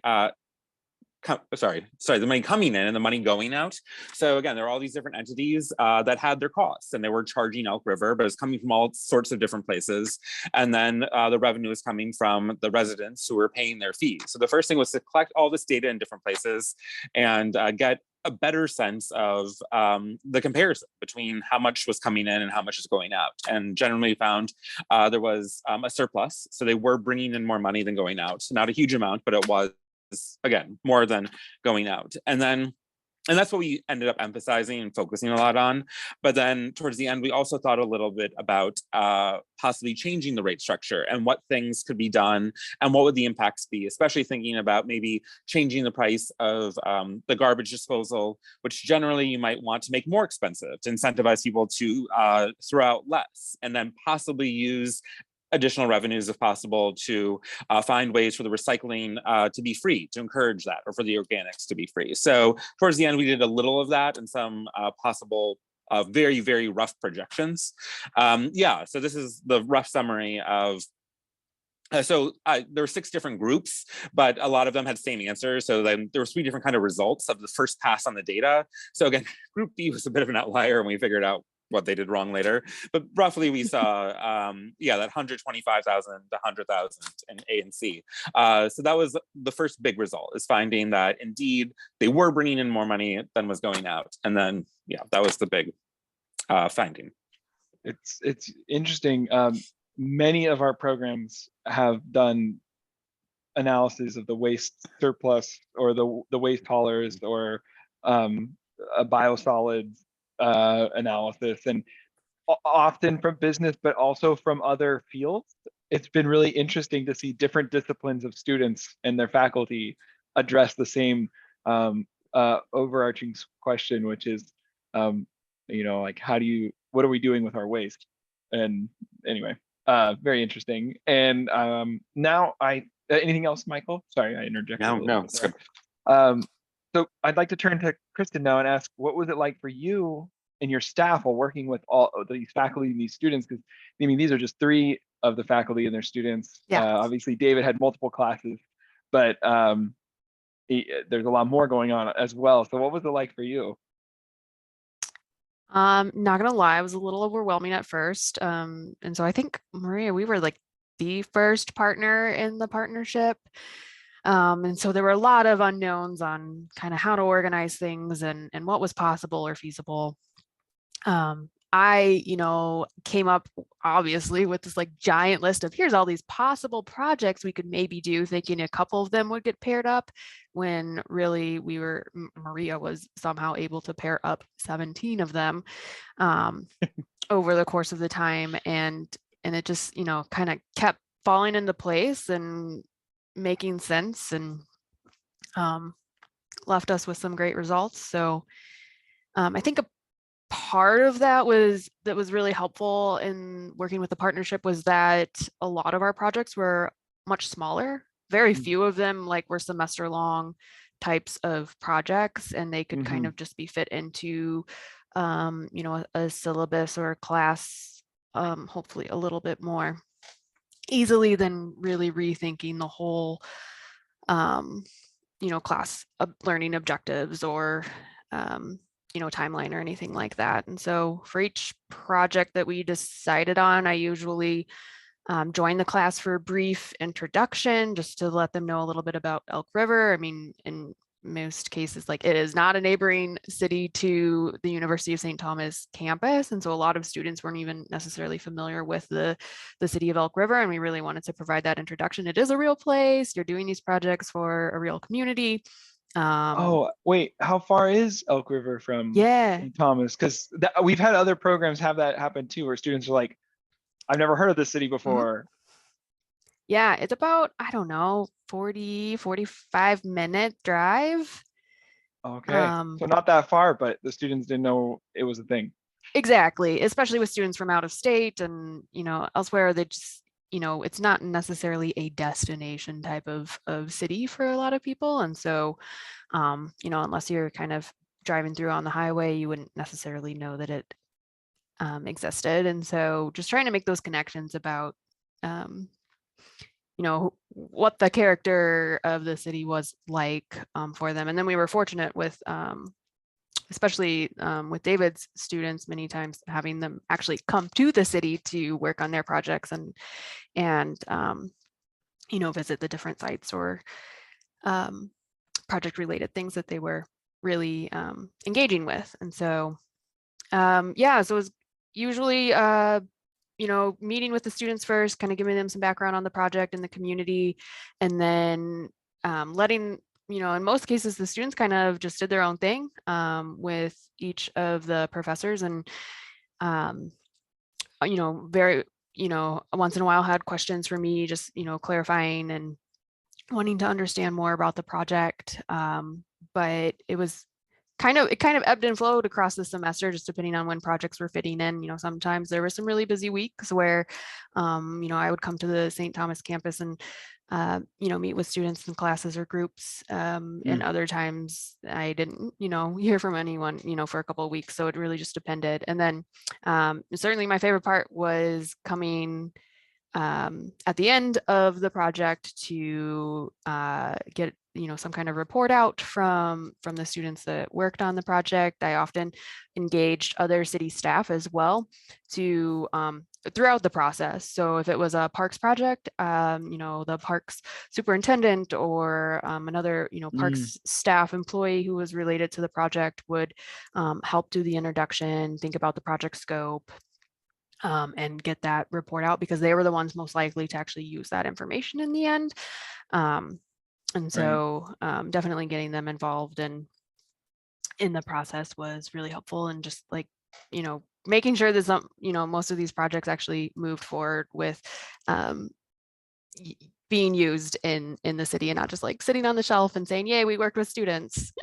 the money coming in and the money going out. So again, there are all these different entities that had their costs, and they were charging Elk River, but it's coming from all sorts of different places. And then the revenue is coming from the residents who were paying their fees. So the first thing was to collect all this data in different places and get a better sense of the comparison between how much was coming in and how much is going out. And generally found there was a surplus. So they were bringing in more money than going out. Not a huge amount, but it was, again, more than going out. And that's what we ended up emphasizing and focusing a lot on. But then towards the end, we also thought a little bit about possibly changing the rate structure and what things could be done and what would the impacts be, especially thinking about maybe changing the price of the garbage disposal, which generally you might want to make more expensive to incentivize people to throw out less, and then possibly use additional revenues if possible to find ways for the recycling to be free, to encourage that, or for the organics to be free. So towards the end, we did a little of that and some possible very, very rough projections. So this is the rough summary of there were 6 different groups, but a lot of them had the same answers. So then there were 3 different kind of results of the first pass on the data. So again, group B was a bit of an outlier, and we figured out what they did wrong later, but roughly we saw that 125,000 to 100,000 in A and C. So that was the first big result, is finding that indeed they were bringing in more money than was going out. And then that was the big finding. it's interesting. Many of our programs have done analysis of the waste surplus or the waste haulers or a biosolids analysis, and often from business, but also from other fields. It's been really interesting to see different disciplines of students and their faculty address the same overarching question, which is, like, what are we doing with our waste? And anyway, very interesting. And now anything else, Michael? Sorry, I interjected. No, it's good. So I'd like to turn to Kristin now and ask, what was it like for you and your staff while working with all of these faculty and these students? Because I mean, these are just 3 of the faculty and their students. Yeah. Obviously, David had multiple classes, but there's a lot more going on as well. So what was it like for you? Not gonna lie, it was a little overwhelming at first. And so I think, Maria, we were like the first partner in the partnership. And so there were a lot of unknowns on kind of how to organize things and what was possible or feasible. I, came up obviously with this like giant list of here's all these possible projects we could maybe do, thinking a couple of them would get paired up, when really Maria was somehow able to pair up 17 of them over the course of the time. And it just, kind of kept falling into place and making sense, and left us with some great results. So I think a part of that was really helpful in working with the partnership was that a lot of our projects were much smaller. Very few of them were semester long types of projects, and they could kind of just be fit into a syllabus or a class, hopefully a little bit more easily than really rethinking the whole class learning objectives or timeline or anything like that. And so for each project that we decided on, I usually join the class for a brief introduction just to let them know a little bit about Elk River. I mean, in most cases, it is not a neighboring city to the University of St. Thomas campus. And so a lot of students weren't even necessarily familiar with the City of Elk River. And we really wanted to provide that introduction. It is a real place. You're doing these projects for a real community. Oh, wait, how far is Elk River from St. Thomas? Because we've had other programs have that happen too, where students are like, I've never heard of this city before. Yeah, it's about, I don't know, 45-minute drive. Okay, so not that far, but the students didn't know it was a thing. Exactly, especially with students from out of state and, elsewhere, they just, it's not necessarily a destination type of city for a lot of people. And so, unless you're kind of driving through on the highway, you wouldn't necessarily know that it existed. And so just trying to make those connections about, what the character of the city was like for them. And then we were fortunate with, especially with David's students, many times having them actually come to the city to work on their projects and visit the different sites or project related things that they were really engaging with. And so, so it was usually, meeting with the students first, kind of giving them some background on the project and the community, and then letting, in most cases, the students kind of just did their own thing with each of the professors, and, very, once in a while had questions for me, just, clarifying and wanting to understand more about the project. But it kind of ebbed and flowed across the semester, just depending on when projects were fitting in. Sometimes there were some really busy weeks where, I would come to the St. Thomas campus and, meet with students in classes or groups. And other times I didn't, hear from anyone, for a couple of weeks. So it really just depended. And then certainly my favorite part was coming at the end of the project to get some kind of report out from the students that worked on the project. I often engaged other city staff as well to throughout the process. So if it was a parks project, the parks superintendent or another parks staff employee who was related to the project would help do the introduction, think about the project scope, and get that report out, because they were the ones most likely to actually use that information in the end. And so definitely getting them involved in the process was really helpful, and just like, you know, making sure that some, you know, most of these projects actually moved forward with being used in the city, and not just like sitting on the shelf and saying, yay, we worked with students.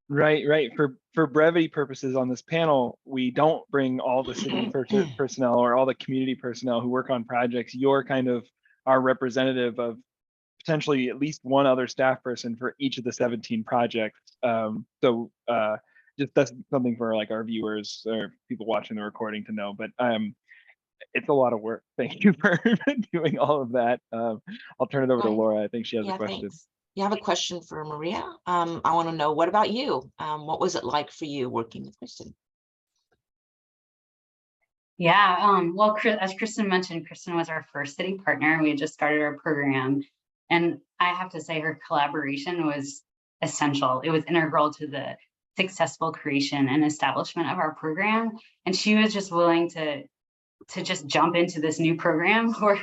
Right. For brevity purposes on this panel, we don't bring all the city personnel or all the community personnel who work on projects. You're kind of our representative of potentially at least one other staff person for each of the 17 projects. Just that's something for like our viewers or people watching the recording to know. But it's a lot of work. Thank you for doing all of that. I'll turn it over to Laura. I think she has a question. Thanks. You have a question for Maria. I want to know, what about you? What was it like for you working with Kristin? Yeah, well, as Kristin mentioned, Kristin was our first city partner. We had just started our program, and I have to say her collaboration was essential. It was integral to the successful creation and establishment of our program. And she was just willing to just jump into this new program where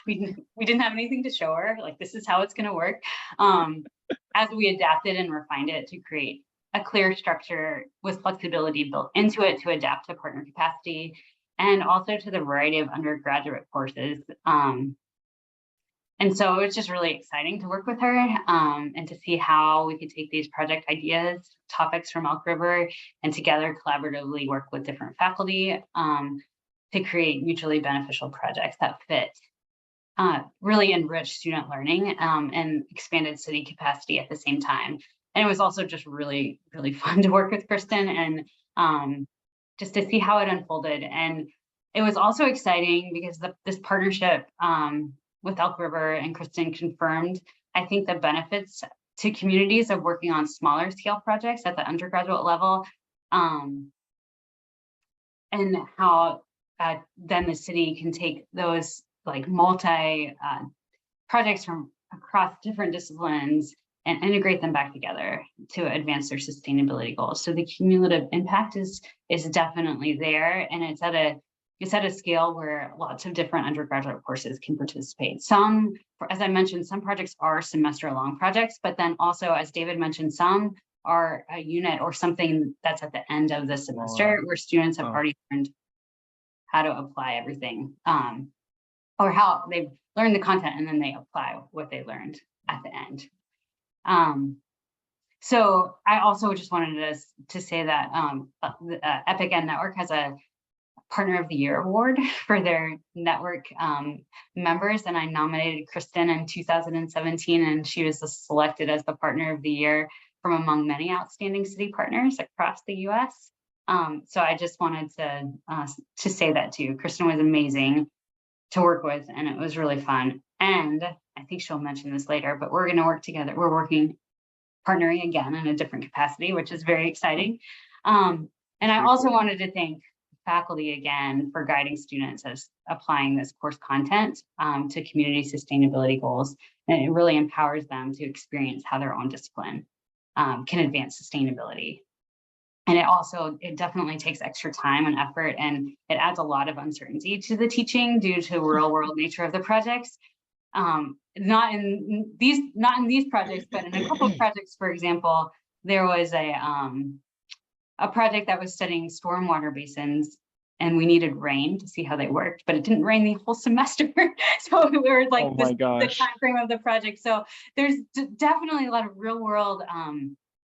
we didn't have anything to show her, like, this is how it's going to work. As we adapted and refined it to create a clear structure with flexibility built into it to adapt to partner capacity, and also to the variety of undergraduate courses. And so it was just really exciting to work with her, and to see how we could take these project ideas, topics from Elk River, and together collaboratively work with different faculty to create mutually beneficial projects that fit, really enrich student learning, and expanded city capacity at the same time. And it was also just really, really fun to work with Kristin, and just to see how it unfolded. And it was also exciting because this partnership with Elk River and Kristin confirmed, I think, the benefits to communities of working on smaller scale projects at the undergraduate level, and how then the city can take those like multi projects from across different disciplines and integrate them back together to advance their sustainability goals. So the cumulative impact is definitely there, and it's at a scale where lots of different undergraduate courses can participate. Some, as I mentioned, some projects are semester-long projects, but then also, as David mentioned, some are a unit or something that's at the end of the semester where students have already learned how to apply everything, or how they've learned the content and then they apply what they learned at the end. So I also just wanted to say that the Epic Ed Network has a Partner of the Year award for their network members, and I nominated Kristin in 2017, and she was selected as the Partner of the Year from among many outstanding city partners across the U.S. So I just wanted to say that too. Kristin was amazing to work with, and it was really fun. And I think she'll mention this later, but we're going to work together. We're partnering again in a different capacity, which is very exciting. And I also wanted to thank faculty again for guiding students as applying this course content to community sustainability goals. And it really empowers them to experience how their own discipline can advance sustainability. And it definitely takes extra time and effort, and it adds a lot of uncertainty to the teaching due to real world nature of the projects. Not in these projects, but in a couple of projects, for example, there was a project that was studying stormwater basins, and we needed rain to see how they worked, but it didn't rain the whole semester. So we were like, the time frame of the project. So there's definitely a lot of real world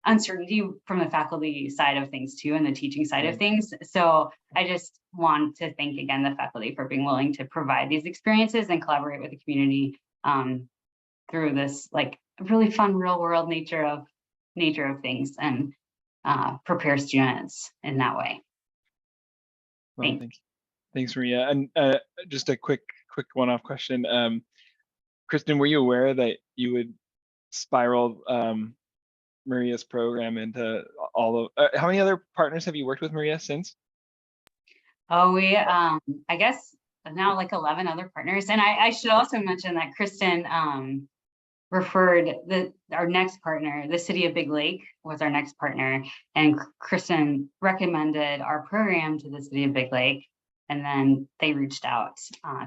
uncertainty from the faculty side of things too, and the teaching side of things. So I just want to thank again the faculty for being willing to provide these experiences and collaborate with the community through this like really fun real world nature of things, and prepare students in that way. Well, thanks, Maria. And just a quick one-off question. Kristin, were you aware that you would spiral Maria's program into all of, how many other partners have you worked with, Maria, since? Oh, we, I guess now like 11 other partners. And I should also mention that Kristin referred our next partner, the City of Big Lake was our next partner. And Kristin recommended our program to the City of Big Lake. And then they reached out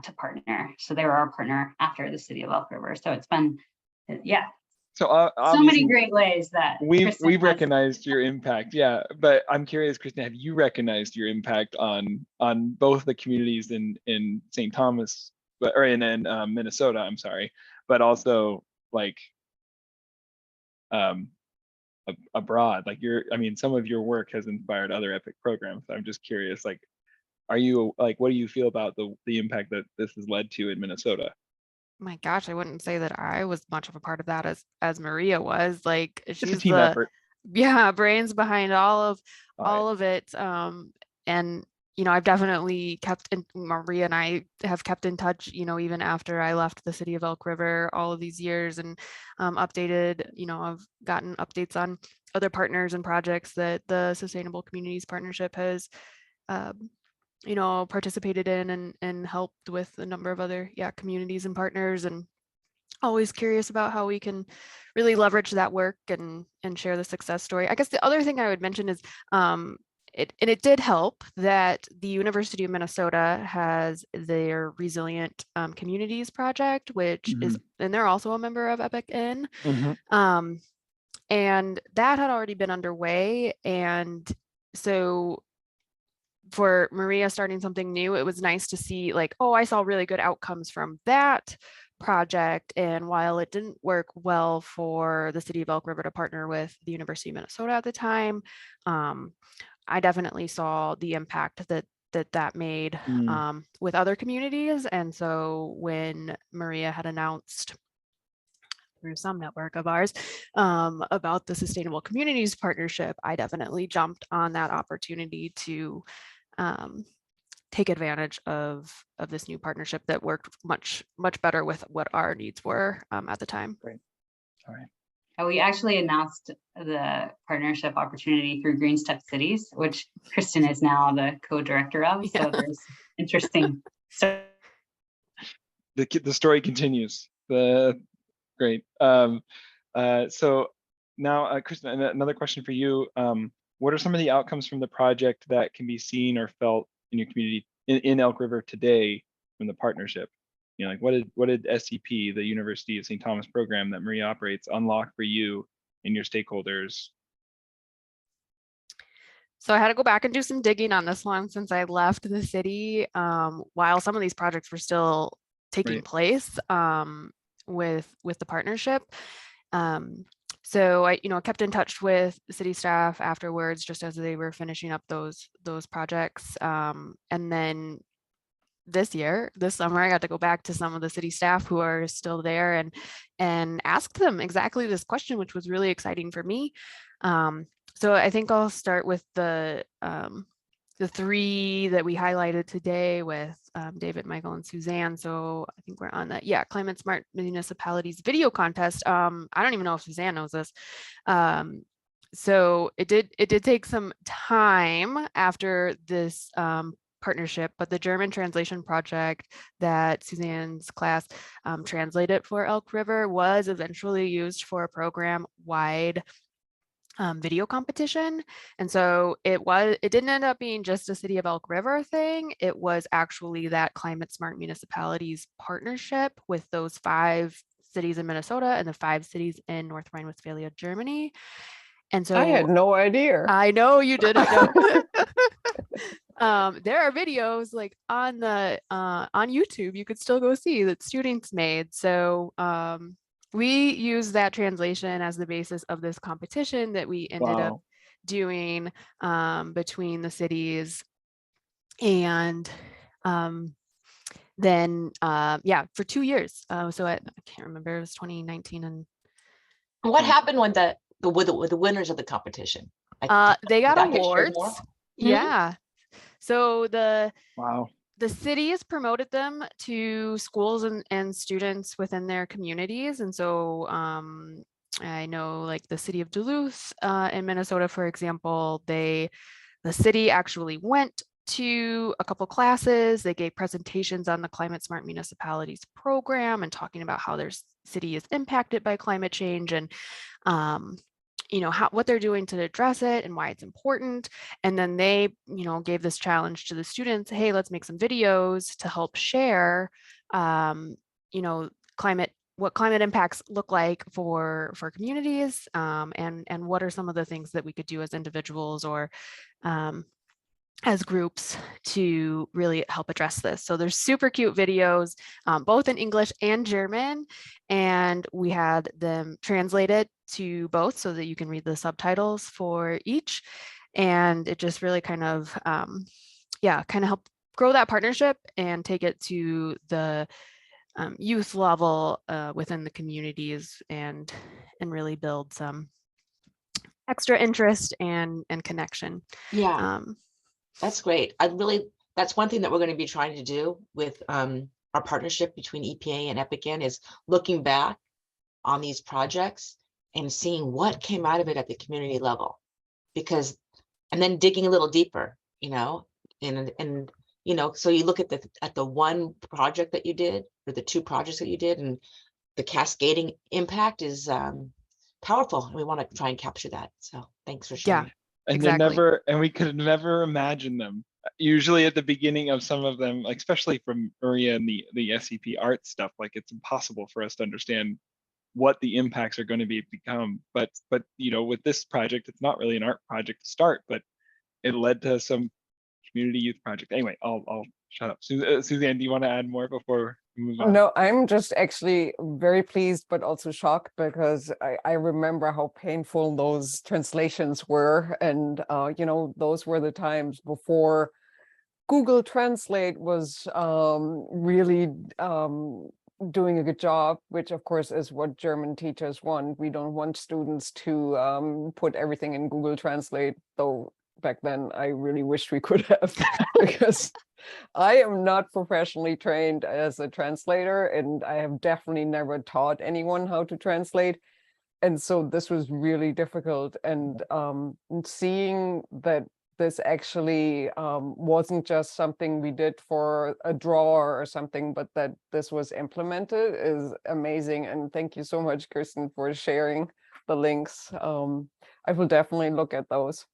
to partner. So they were our partner after the City of Elk River. So it's been, yeah, So so obviously many great ways that Kristin we've has- recognized your impact, yeah. But I'm curious, Kristin, have you recognized your impact on both the communities in St. Thomas, or in Minnesota? I'm sorry, but also like abroad. Like I mean, some of your work has inspired other EPIC programs. I'm just curious, like, are you like, what do you feel about the impact that this has led to in Minnesota? My gosh, I wouldn't say that I was much of a part of that as Maria was. Like It's a she's team the effort. brains behind all All of it. And you know, I've definitely Maria and I have kept in touch, you know, even after I left the City of Elk River all of these years, and updated, you know, I've gotten updates on other partners and projects that the Sustainable Communities Partnership has you know, participated in and helped with a number of other communities and partners, and always curious about how we can really leverage that work and share the success story. I guess the other thing I would mention is it did help that the University of Minnesota has their Resilient Communities Project, which is, and they're also a member of EPIC-N. And that had already been underway. And so for Maria starting something new, it was nice to see like, oh, I saw really good outcomes from that project. And while it didn't work well for the City of Elk River to partner with the University of Minnesota at the time, I definitely saw the impact that made with other communities. And so when Maria had announced through some network of ours about the Sustainable Communities Partnership, I definitely jumped on that opportunity to take advantage of this new partnership that worked much better with what our needs were at the time. Great. All right. We actually announced the partnership opportunity through GreenStep Cities, which Kristin is now the co-director of. So there's interesting. So The story continues. Great. So now, Kristin, another question for you. What are some of the outcomes from the project that can be seen or felt in your community in Elk River today from the partnership? You know, like what did SCP, the University of St. Thomas program that Maria operates, unlock for you and your stakeholders? So I had to go back and do some digging on this one since I left the city while some of these projects were still taking place with the partnership. So I, you know, kept in touch with city staff afterwards, just as they were finishing up those projects. And then this summer, I got to go back to some of the city staff who are still there and ask them exactly this question, which was really exciting for me. So I think I'll start with the three that we highlighted today with David, Michael, and Susanne. So I think we're on that. Yeah, Climate Smart Municipalities video contest. I don't even know if Susanne knows this. So it did take some time after this partnership, but the German translation project that Suzanne's class translated for Elk River was eventually used for a program-wide video competition. And so it didn't end up being just a City of Elk River thing. It was actually that Climate Smart Municipalities partnership with those 5 cities in Minnesota and the 5 cities in North Rhine-Westphalia, Germany. And so I had no idea. I know you didn't know. There are videos like on YouTube you could still go see that students made. So we use that translation as the basis of this competition that we ended up doing between the cities. And then for 2 years. So I can't remember, it was 2019 and what happened when the winners of the competition? they got that get shared awards. more? Yeah. So the cities promoted them to schools and students within their communities. And so I know like the city of Duluth in Minnesota, for example, the city actually went to a couple classes. They gave presentations on the Climate Smart Municipalities program and talking about how their city is impacted by climate change. And what they're doing to address it and why it's important. And then they, gave this challenge to the students. Hey, let's make some videos to help share, what climate impacts look like for communities, and what are some of the things that we could do as individuals or as groups to really help address this. So there's super cute videos, both in English and German, and we had them translated to both so that you can read the subtitles for each. And it just really kind of help grow that partnership and take it to the youth level within the communities and really build some extra interest and connection. Yeah. That's great. That's one thing that we're going to be trying to do with our partnership between EPA and EPICAN is looking back on these projects and seeing what came out of it at the community level, and then digging a little deeper, and so you look at the one project that you did or the two projects that you did, and the cascading impact is powerful, and we want to try and capture that. So thanks for sharing. Yeah. And Exactly. we could never imagine them. Usually at the beginning of some of them, like especially from Maria and the SCP art stuff, like it's impossible for us to understand what the impacts are going to become. But with this project, it's not really an art project to start, but it led to some community youth project. Anyway, I'll shut up. Suzanne, do you want to add more before we move on? No, I'm just actually very pleased, but also shocked because I remember how painful those translations were. And, those were the times before Google Translate was really doing a good job, which of course is what German teachers want. We don't want students to put everything in Google Translate, though back then I really wished we could have because I am not professionally trained as a translator, and I have definitely never taught anyone how to translate. And so this was really difficult. And seeing that this actually wasn't just something we did for a drawer or something, but that this was implemented is amazing. And thank you so much, Kristin, for sharing the links. I will definitely look at those.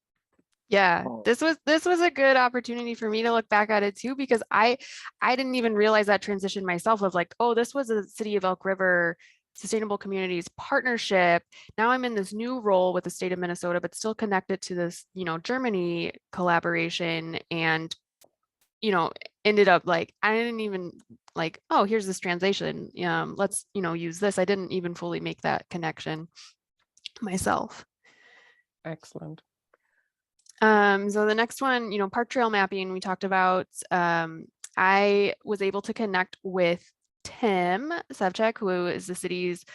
Yeah, Oh. this was a good opportunity for me to look back at it too, because I didn't even realize that transition myself of like, oh, this was a City of Elk River Sustainable Communities partnership. Now I'm in this new role with the state of Minnesota, but still connected to this, Germany collaboration, and, ended up like, I didn't even like, oh, here's this translation. Let's, use this. I didn't even fully make that connection myself. Excellent. So the next one, park trail mapping, we talked about. I was able to connect with Tim Sevchek, who is the city's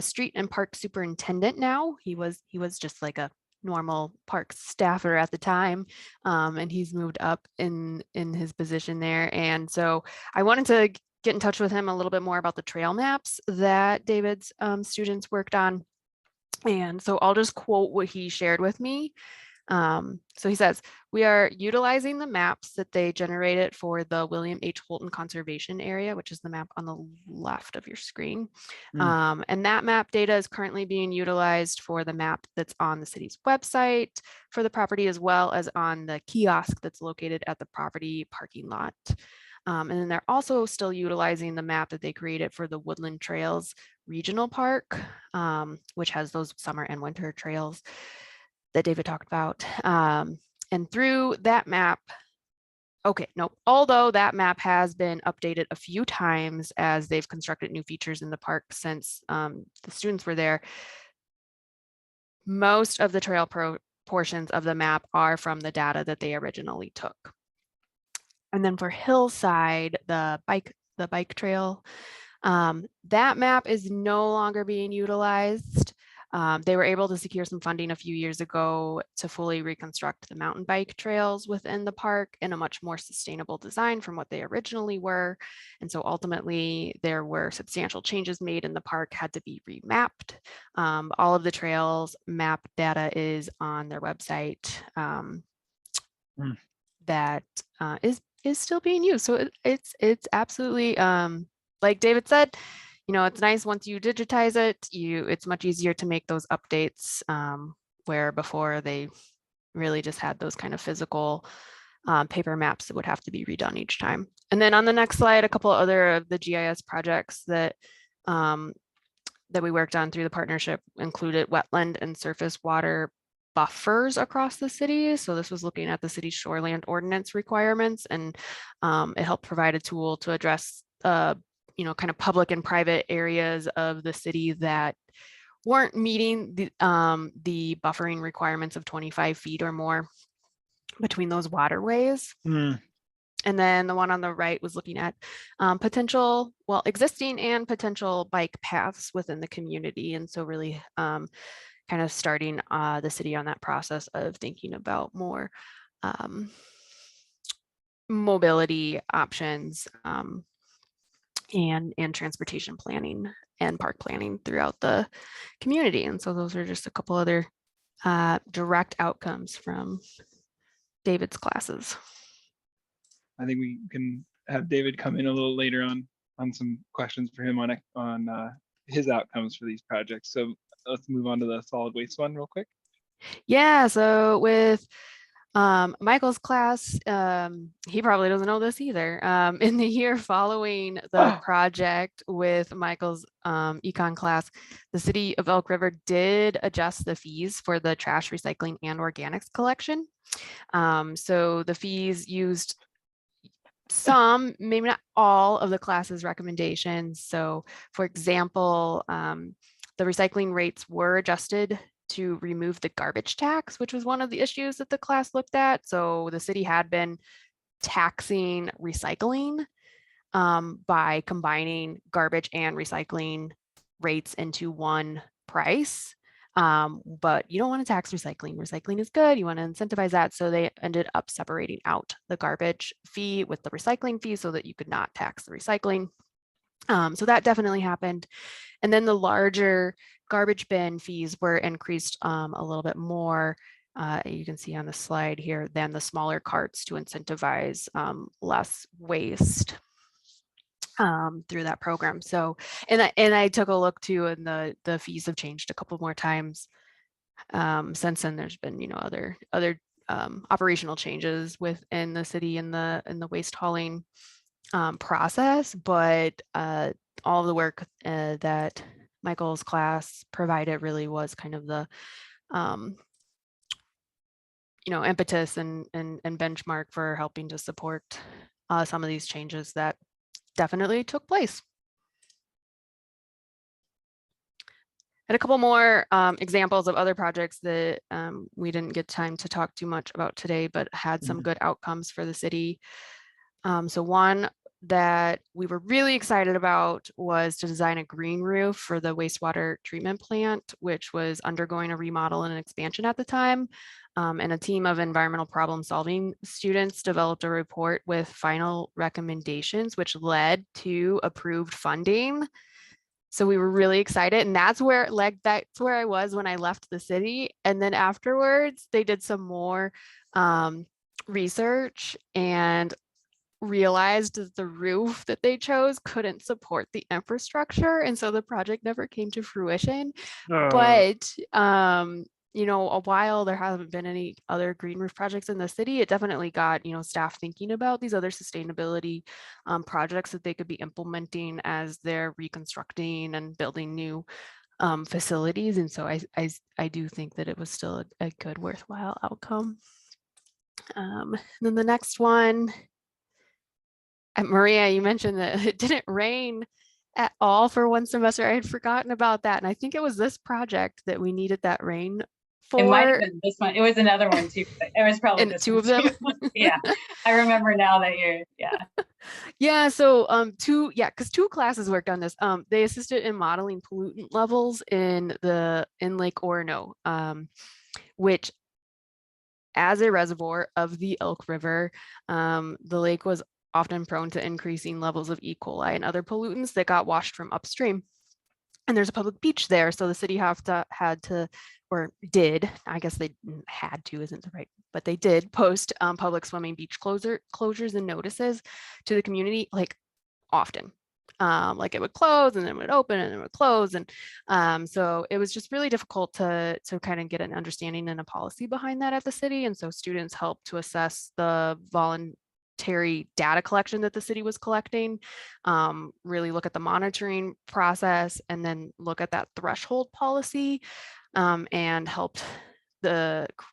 street and park superintendent now. He was just like a normal park staffer at the time, and he's moved up in his position there. And so I wanted to get in touch with him a little bit more about the trail maps that David's students worked on. And so I'll just quote what he shared with me. So he says, we are utilizing the maps that they generated for the William H. Holton Conservation Area, which is the map on the left of your screen. And that map data is currently being utilized for the map that's on the city's website for the property, as well as on the kiosk that's located at the property parking lot. And then they're also still utilizing the map that they created for the Woodland Trails Regional Park, which has those summer and winter trails that David talked about. And through that map, although that map has been updated a few times as they've constructed new features in the park since the students were there, most of the trail portions of the map are from the data that they originally took. And then for Hillside, the bike trail, that map is no longer being utilized. They were able to secure some funding a few years ago to fully reconstruct the mountain bike trails within the park in a much more sustainable design from what they originally were. And so ultimately there were substantial changes made in the park, had to be remapped. All of the trails map data is on their website that is still being used. So it's absolutely, like David said, it's nice once you digitize it, it's much easier to make those updates, where before they really just had those kind of physical paper maps that would have to be redone each time. And then on the next slide, a couple other of the GIS projects that that we worked on through the partnership included wetland and surface water buffers across the city. So this was looking at the city's shoreland ordinance requirements, and it helped provide a tool to address kind of public and private areas of the city that weren't meeting the buffering requirements of 25 feet or more between those waterways. And then the one on the right was looking at existing and potential bike paths within the community. And so really kind of starting the city on that process of thinking about more mobility options and transportation planning and park planning throughout the community. And so those are just a couple other direct outcomes from David's classes. I think we can have David come in a little later on some questions for him on his outcomes for these projects. So let's move on to the solid waste one real quick. Yeah, so with Michael's class, he probably doesn't know this either. In the year following the project with Michael's econ class, the City of Elk River did adjust the fees for the trash recycling and organics collection. So the fees used some, maybe not all, of the class's recommendations. So for example, the recycling rates were adjusted to remove the garbage tax, which was one of the issues that the class looked at. So the city had been taxing recycling by combining garbage and recycling rates into one price. But you don't want to tax recycling. Recycling is good. You want to incentivize that. So they ended up separating out the garbage fee with the recycling fee so that you could not tax the recycling. So that definitely happened. And then the larger garbage bin fees were increased a little bit more. You can see on the slide here, than the smaller carts to incentivize less waste through that program. So, and I took a look too, and the fees have changed a couple more times since then. There's been other operational changes within the city in the waste hauling process, but all of the work that Michael's class provided really was kind of the impetus and benchmark for helping to support some of these changes that definitely took place. And a couple more examples of other projects that we didn't get time to talk too much about today, but had some good outcomes for the city. So one that we were really excited about was to design a green roof for the wastewater treatment plant, which was undergoing a remodel and an expansion at the time. And a team of environmental problem solving students developed a report with final recommendations, which led to approved funding. So we were really excited, and that's where I was when I left the city. And then afterwards, they did some more research and realized that the roof that they chose couldn't support the infrastructure, and so the project never came to fruition. But while there haven't been any other green roof projects in the city, it definitely got staff thinking about these other sustainability projects that they could be implementing as they're reconstructing and building new facilities. And so I do think that it was still a good, worthwhile outcome. Then the next one, Maria, you mentioned that it didn't rain at all for one semester. I had forgotten about that. And I think it was this project that we needed that rain for. It might have been this one. It was another one too. It was probably this two one of them. Yeah, I remember now that Yeah, so because two classes worked on this. They assisted in modeling pollutant levels in Lake Orono, which, as a reservoir of the Elk River, the lake was often prone to increasing levels of E. coli and other pollutants that got washed from upstream. And there's a public beach there, so the city had to, or did, I guess they had to isn't the right, but they did post public swimming beach closures and notices to the community, like, often. like it would close and then it would open and then it would close. And so it was just really difficult to kind of get an understanding and a policy behind that at the city. And so students helped to assess the voluntary data collection that the city was collecting, really look at the monitoring process, and then look at that threshold policy, and helped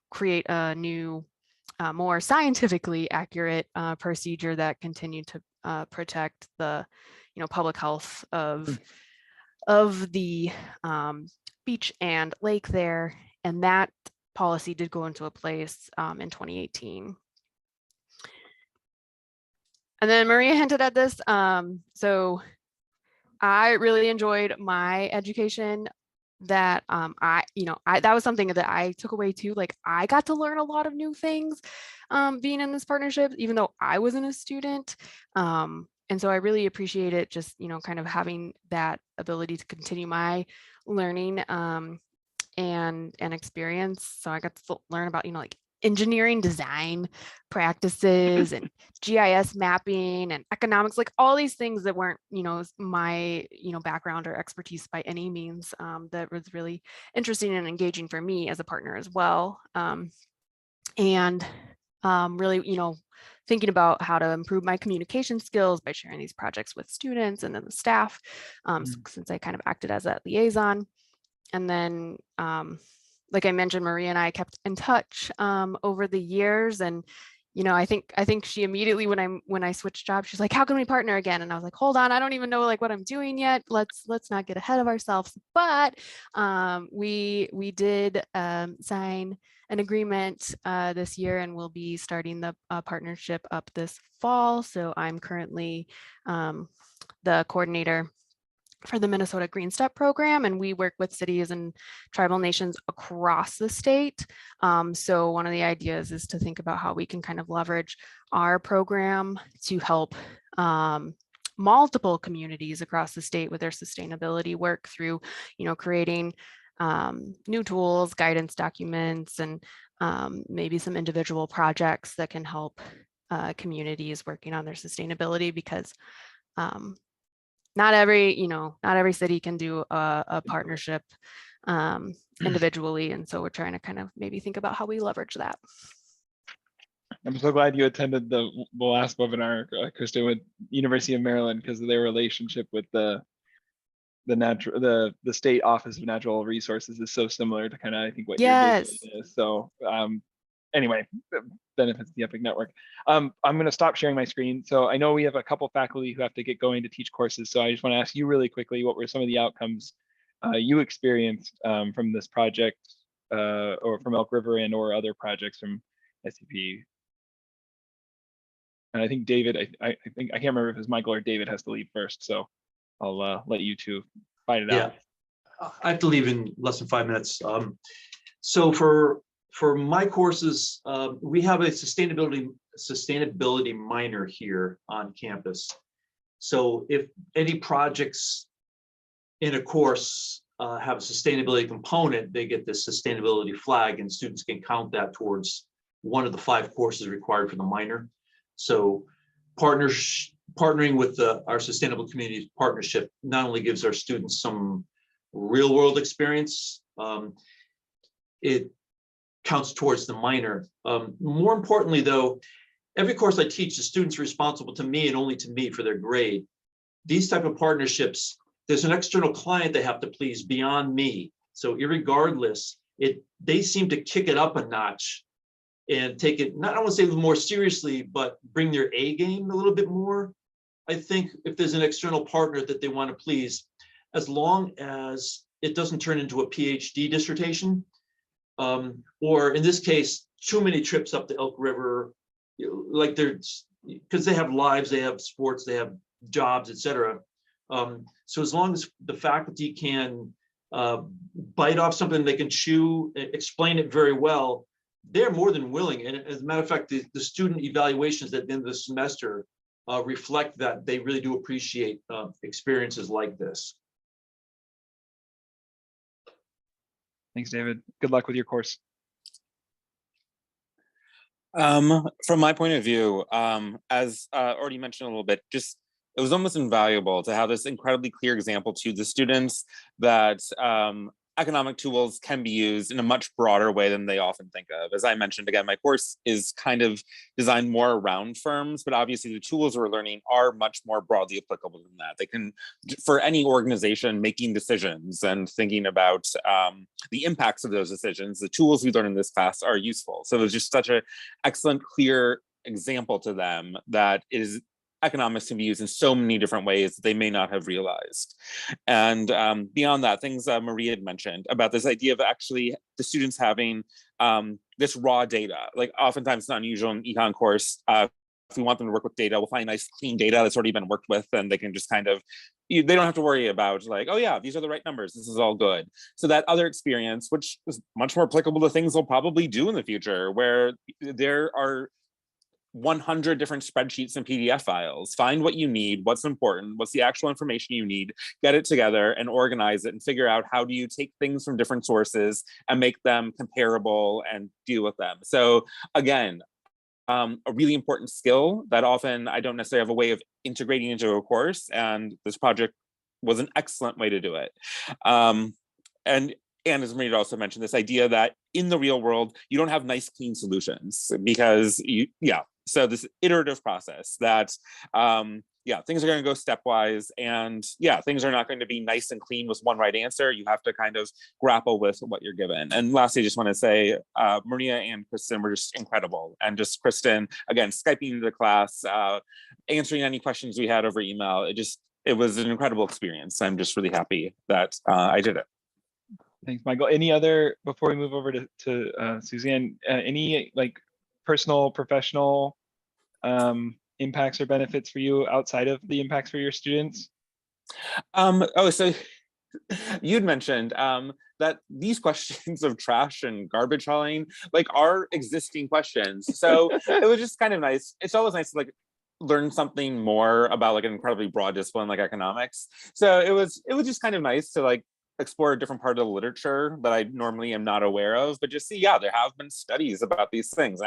create a new, more scientifically accurate procedure that continued to protect the public health of the beach and lake there. And that policy did go into place in 2018. And then Maria hinted at this. So I really enjoyed my education that that was something that I took away too. Like I got to learn a lot of new things being in this partnership, even though I wasn't a student. And so I really appreciate it, just, kind of having that ability to continue my learning and experience. So I got to learn about, like engineering design practices and GIS mapping and economics, like all these things that weren't, my, background or expertise by any means, that was really interesting and engaging for me as a partner as well. And really, thinking about how to improve my communication skills by sharing these projects with students and then the staff, since I kind of acted as that liaison. And then, like I mentioned, Maria and I kept in touch over the years. And, I think she immediately, when I switched jobs, she's like, how can we partner again? And I was like, hold on, I don't even know like what I'm doing yet. Let's not get ahead of ourselves. But we did sign an agreement this year, and we'll be starting the partnership up this fall. So I'm currently the coordinator for the Minnesota GreenStep program, and we work with cities and tribal nations across the state. So one of the ideas is to think about how we can kind of leverage our program to help multiple communities across the state with their sustainability work through, creating new tools, guidance documents, and maybe some individual projects that can help communities working on their sustainability, because not every city can do a partnership individually. And so we're trying to kind of maybe think about how we leverage that. I'm so glad you attended the last webinar, Kristin, with University of Maryland, because of their relationship with the State Office of Natural Resources is so similar to kind of, I think, what you're doing is. So anyway, benefits of the EPIC network. I'm going to stop sharing my screen. So I know we have a couple faculty who have to get going to teach courses. So I just want to ask you really quickly, what were some of the outcomes you experienced from this project or from Elk River and or other projects from SCP? And I think David, I think, I can't remember if it's Michael or David has to leave first. So I'll let you two fight it out. I have to leave in less than 5 minutes. So for my courses, we have a sustainability minor here on campus. So if any projects in a course have a sustainability component, they get this sustainability flag, and students can count that towards one of the 5 courses required for the minor. So partnering with our Sustainable Communities Partnership not only gives our students some real world experience, it counts towards the minor. More importantly though, every course I teach, the students are responsible to me and only to me for their grade. These type of partnerships, there's an external client they have to please beyond me. So irregardless, they seem to kick it up a notch and take it, not I want to say more seriously, but bring their A game a little bit more. I think if there's an external partner that they want to please, as long as it doesn't turn into a PhD dissertation, or in this case, too many trips up the Elk River, like because they have lives, they have sports, they have jobs, etc. So as long as the faculty can bite off something they can chew, explain it very well, they're more than willing. And as a matter of fact, the student evaluations at the end of the semester reflect that they really do appreciate experiences like this. Thanks, David. Good luck with your course. From my point of view, as already mentioned a little bit, just it was almost invaluable to have this incredibly clear example to the students that economic tools can be used in a much broader way than they often think of. As I mentioned, again, my course is kind of designed more around firms, but obviously the tools we're learning are much more broadly applicable than that. They can, for any organization making decisions and thinking about the impacts of those decisions, the tools we learn in this class are useful. So it was just such an excellent, clear example to them that is economics can be used in so many different ways that they may not have realized. And beyond that, things Maria had mentioned about this idea of actually the students having this raw data. Like oftentimes it's not unusual in econ course, if we want them to work with data, we'll find nice clean data that's already been worked with, and they can just kind of, they don't have to worry about like, oh yeah, these are the right numbers, this is all good. So that other experience, which is much more applicable to things they'll probably do in the future, where there are 100 different spreadsheets and PDF files. Find what you need, what's important, what's the actual information you need, get it together and organize it and figure out how do you take things from different sources and make them comparable and deal with them. So again, a really important skill that often I don't necessarily have a way of integrating into a course, and this project was an excellent way to do it. And as Maria also mentioned, this idea that in the real world, you don't have nice, clean solutions because so this iterative process that, things are going to go stepwise, and things are not going to be nice and clean with one right answer. You have to kind of grapple with what you're given. And lastly, I just want to say, Maria and Kristin were just incredible. And just Kristin, again, Skyping into the class, answering any questions we had over email. It was an incredible experience. I'm just really happy that I did it. Thanks, Michael. Any other, before we move over to Susanne, any like personal, professional impacts or benefits for you outside of the impacts for your students? So you'd mentioned that these questions of trash and garbage hauling like are existing questions. So it was just kind of nice. It's always nice to like learn something more about like an incredibly broad discipline like economics. So it was just kind of nice to like explore a different part of the literature that I normally am not aware of, but just see, there have been studies about these things.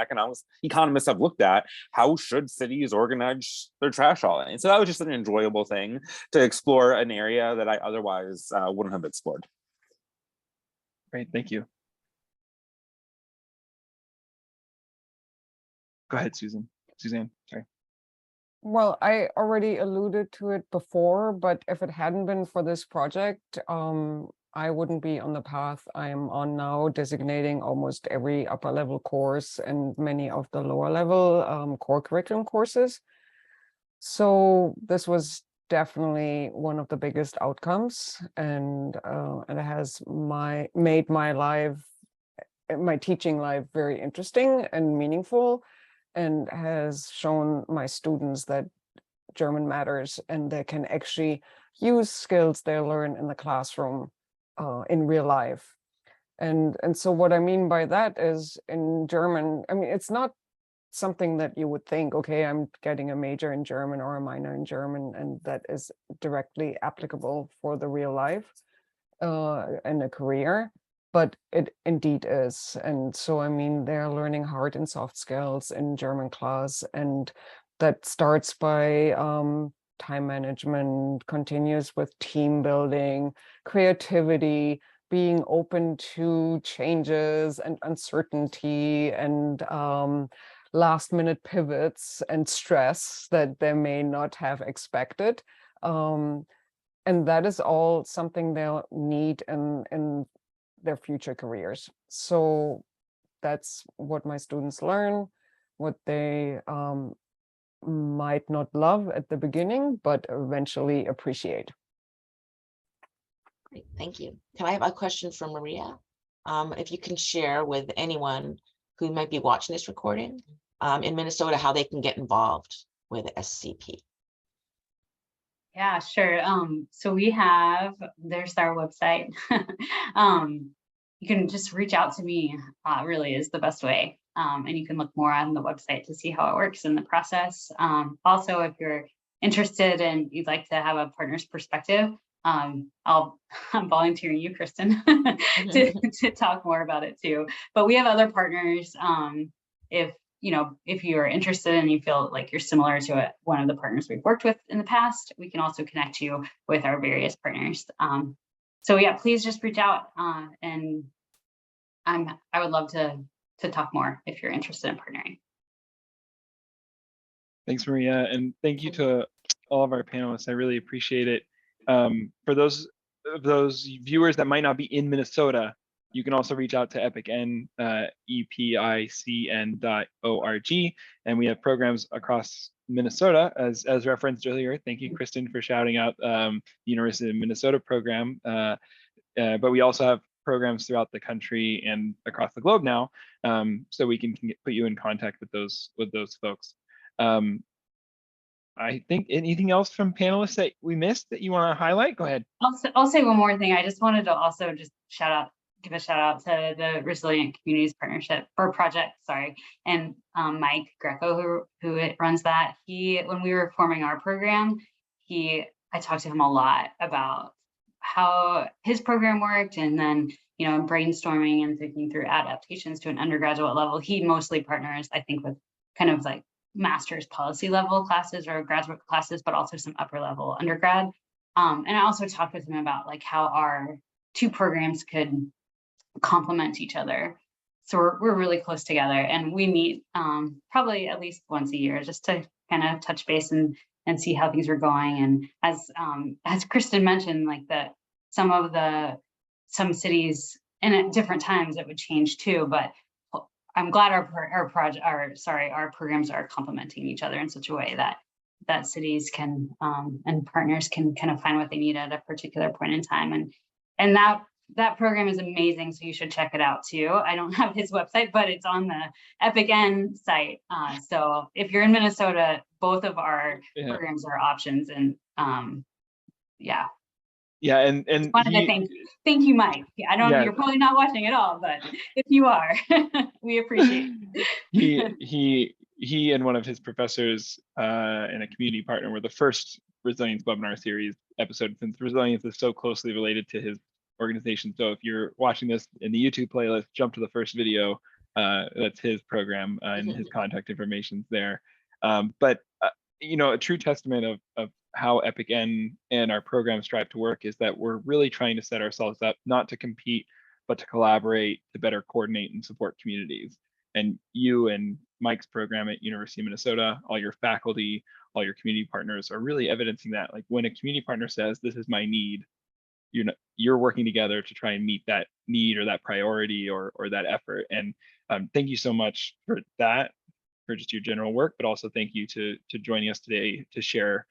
Economists have looked at how should cities organize their trash hauling. So that was just an enjoyable thing to explore an area that I otherwise wouldn't have explored. Great, thank you. Go ahead, Susanne, sorry. Well, I already alluded to it before, but if it hadn't been for this project, I wouldn't be on the path I am on now, designating almost every upper level course and many of the lower level core curriculum courses. So this was definitely one of the biggest outcomes, and it has made my teaching life very interesting and meaningful, and has shown my students that German matters and they can actually use skills they learn in the classroom in real life. And so what I mean by that is, in German, I mean, it's not something that you would think, okay, I'm getting a major in German or a minor in German, and that is directly applicable for the real life and a career. But it indeed is. And so, I mean, they're learning hard and soft skills in German class, and that starts by time management, continues with team building, creativity, being open to changes and uncertainty, and last minute pivots and stress that they may not have expected. And that is all something they'll need in their future careers. So that's what my students learn, what they might not love at the beginning, but eventually appreciate. Great, thank you. Can I have a question from Maria? If you can share with anyone who might be watching this recording in Minnesota, how they can get involved with SCP. Yeah, sure. So there's our website. You can just reach out to me, really is the best way. And you can look more on the website to see how it works in the process. Also, if you're interested and you'd like to have a partner's perspective, I'm volunteering you, Kristin, to talk more about it too. But we have other partners. If you know, if you're interested and you feel like you're similar to one of the partners we've worked with in the past, we can also connect you with our various partners. So yeah, please just reach out, and I would love to talk more if you're interested in partnering. Thanks, Maria, and thank you to all of our panelists. I really appreciate it. For those viewers that might not be in Minnesota, you can also reach out to EPICN, epicn.org, and we have programs across Minnesota, as referenced earlier. Thank you, Kristin, for shouting out the University of Minnesota program. But we also have programs throughout the country and across the globe now, so we can put you in contact with those folks. I think anything else from panelists that we missed that you want to highlight? Go ahead. I'll say one more thing. I just wanted to also just give a shout out to the Resilient Communities Partnership or Project, sorry, and Mike Greco, who runs that. When we were forming our program, I talked to him a lot about how his program worked, and then, you know, brainstorming and thinking through adaptations to an undergraduate level. He mostly partners, I think, with kind of like master's policy level classes or graduate classes, but also some upper level undergrad. And I also talked with him about like how our two programs could complement each other. So we're really close together, and we meet probably at least once a year just to kind of touch base and see how things are going. And as Kristin mentioned, like that some cities, and at different times it would change too, but I'm glad our programs are complementing each other in such a way that cities can and partners can kind of find what they need at a particular point in time. And that program is amazing, so you should check it out too. I don't have his website, but it's on the EPICN site. So if you're in Minnesota, both of our programs are options. And yeah. Yeah, and wanted to thank you, Mike. I don't know, you're probably not watching it all, but if you are, we appreciate it. He and one of his professors and a community partner were the first resilience webinar series episode, since resilience is so closely related to his organization. So if you're watching this in the YouTube playlist, jump to the first video. That's his program, and his contact information's there. But you know, a true testament of how EPICN and our program strive to work is that we're really trying to set ourselves up not to compete, but to collaborate, to better coordinate and support communities. And you and Mike's program at University of Minnesota, all your faculty, all your community partners are really evidencing that. Like when a community partner says, "This is my need," you're working together to try and meet that need or that priority or that effort. And thank you so much for that, for just your general work, but also thank you to joining us today to share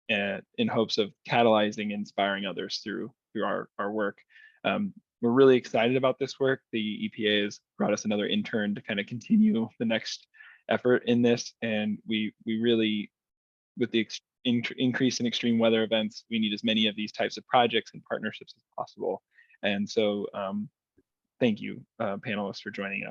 in hopes of catalyzing, inspiring others through our work. We're really excited about this work. The EPA has brought us another intern to kind of continue the next effort in this, and we really, with the increase in extreme weather events, we need as many of these types of projects and partnerships as possible. And so thank you, panelists, for joining us.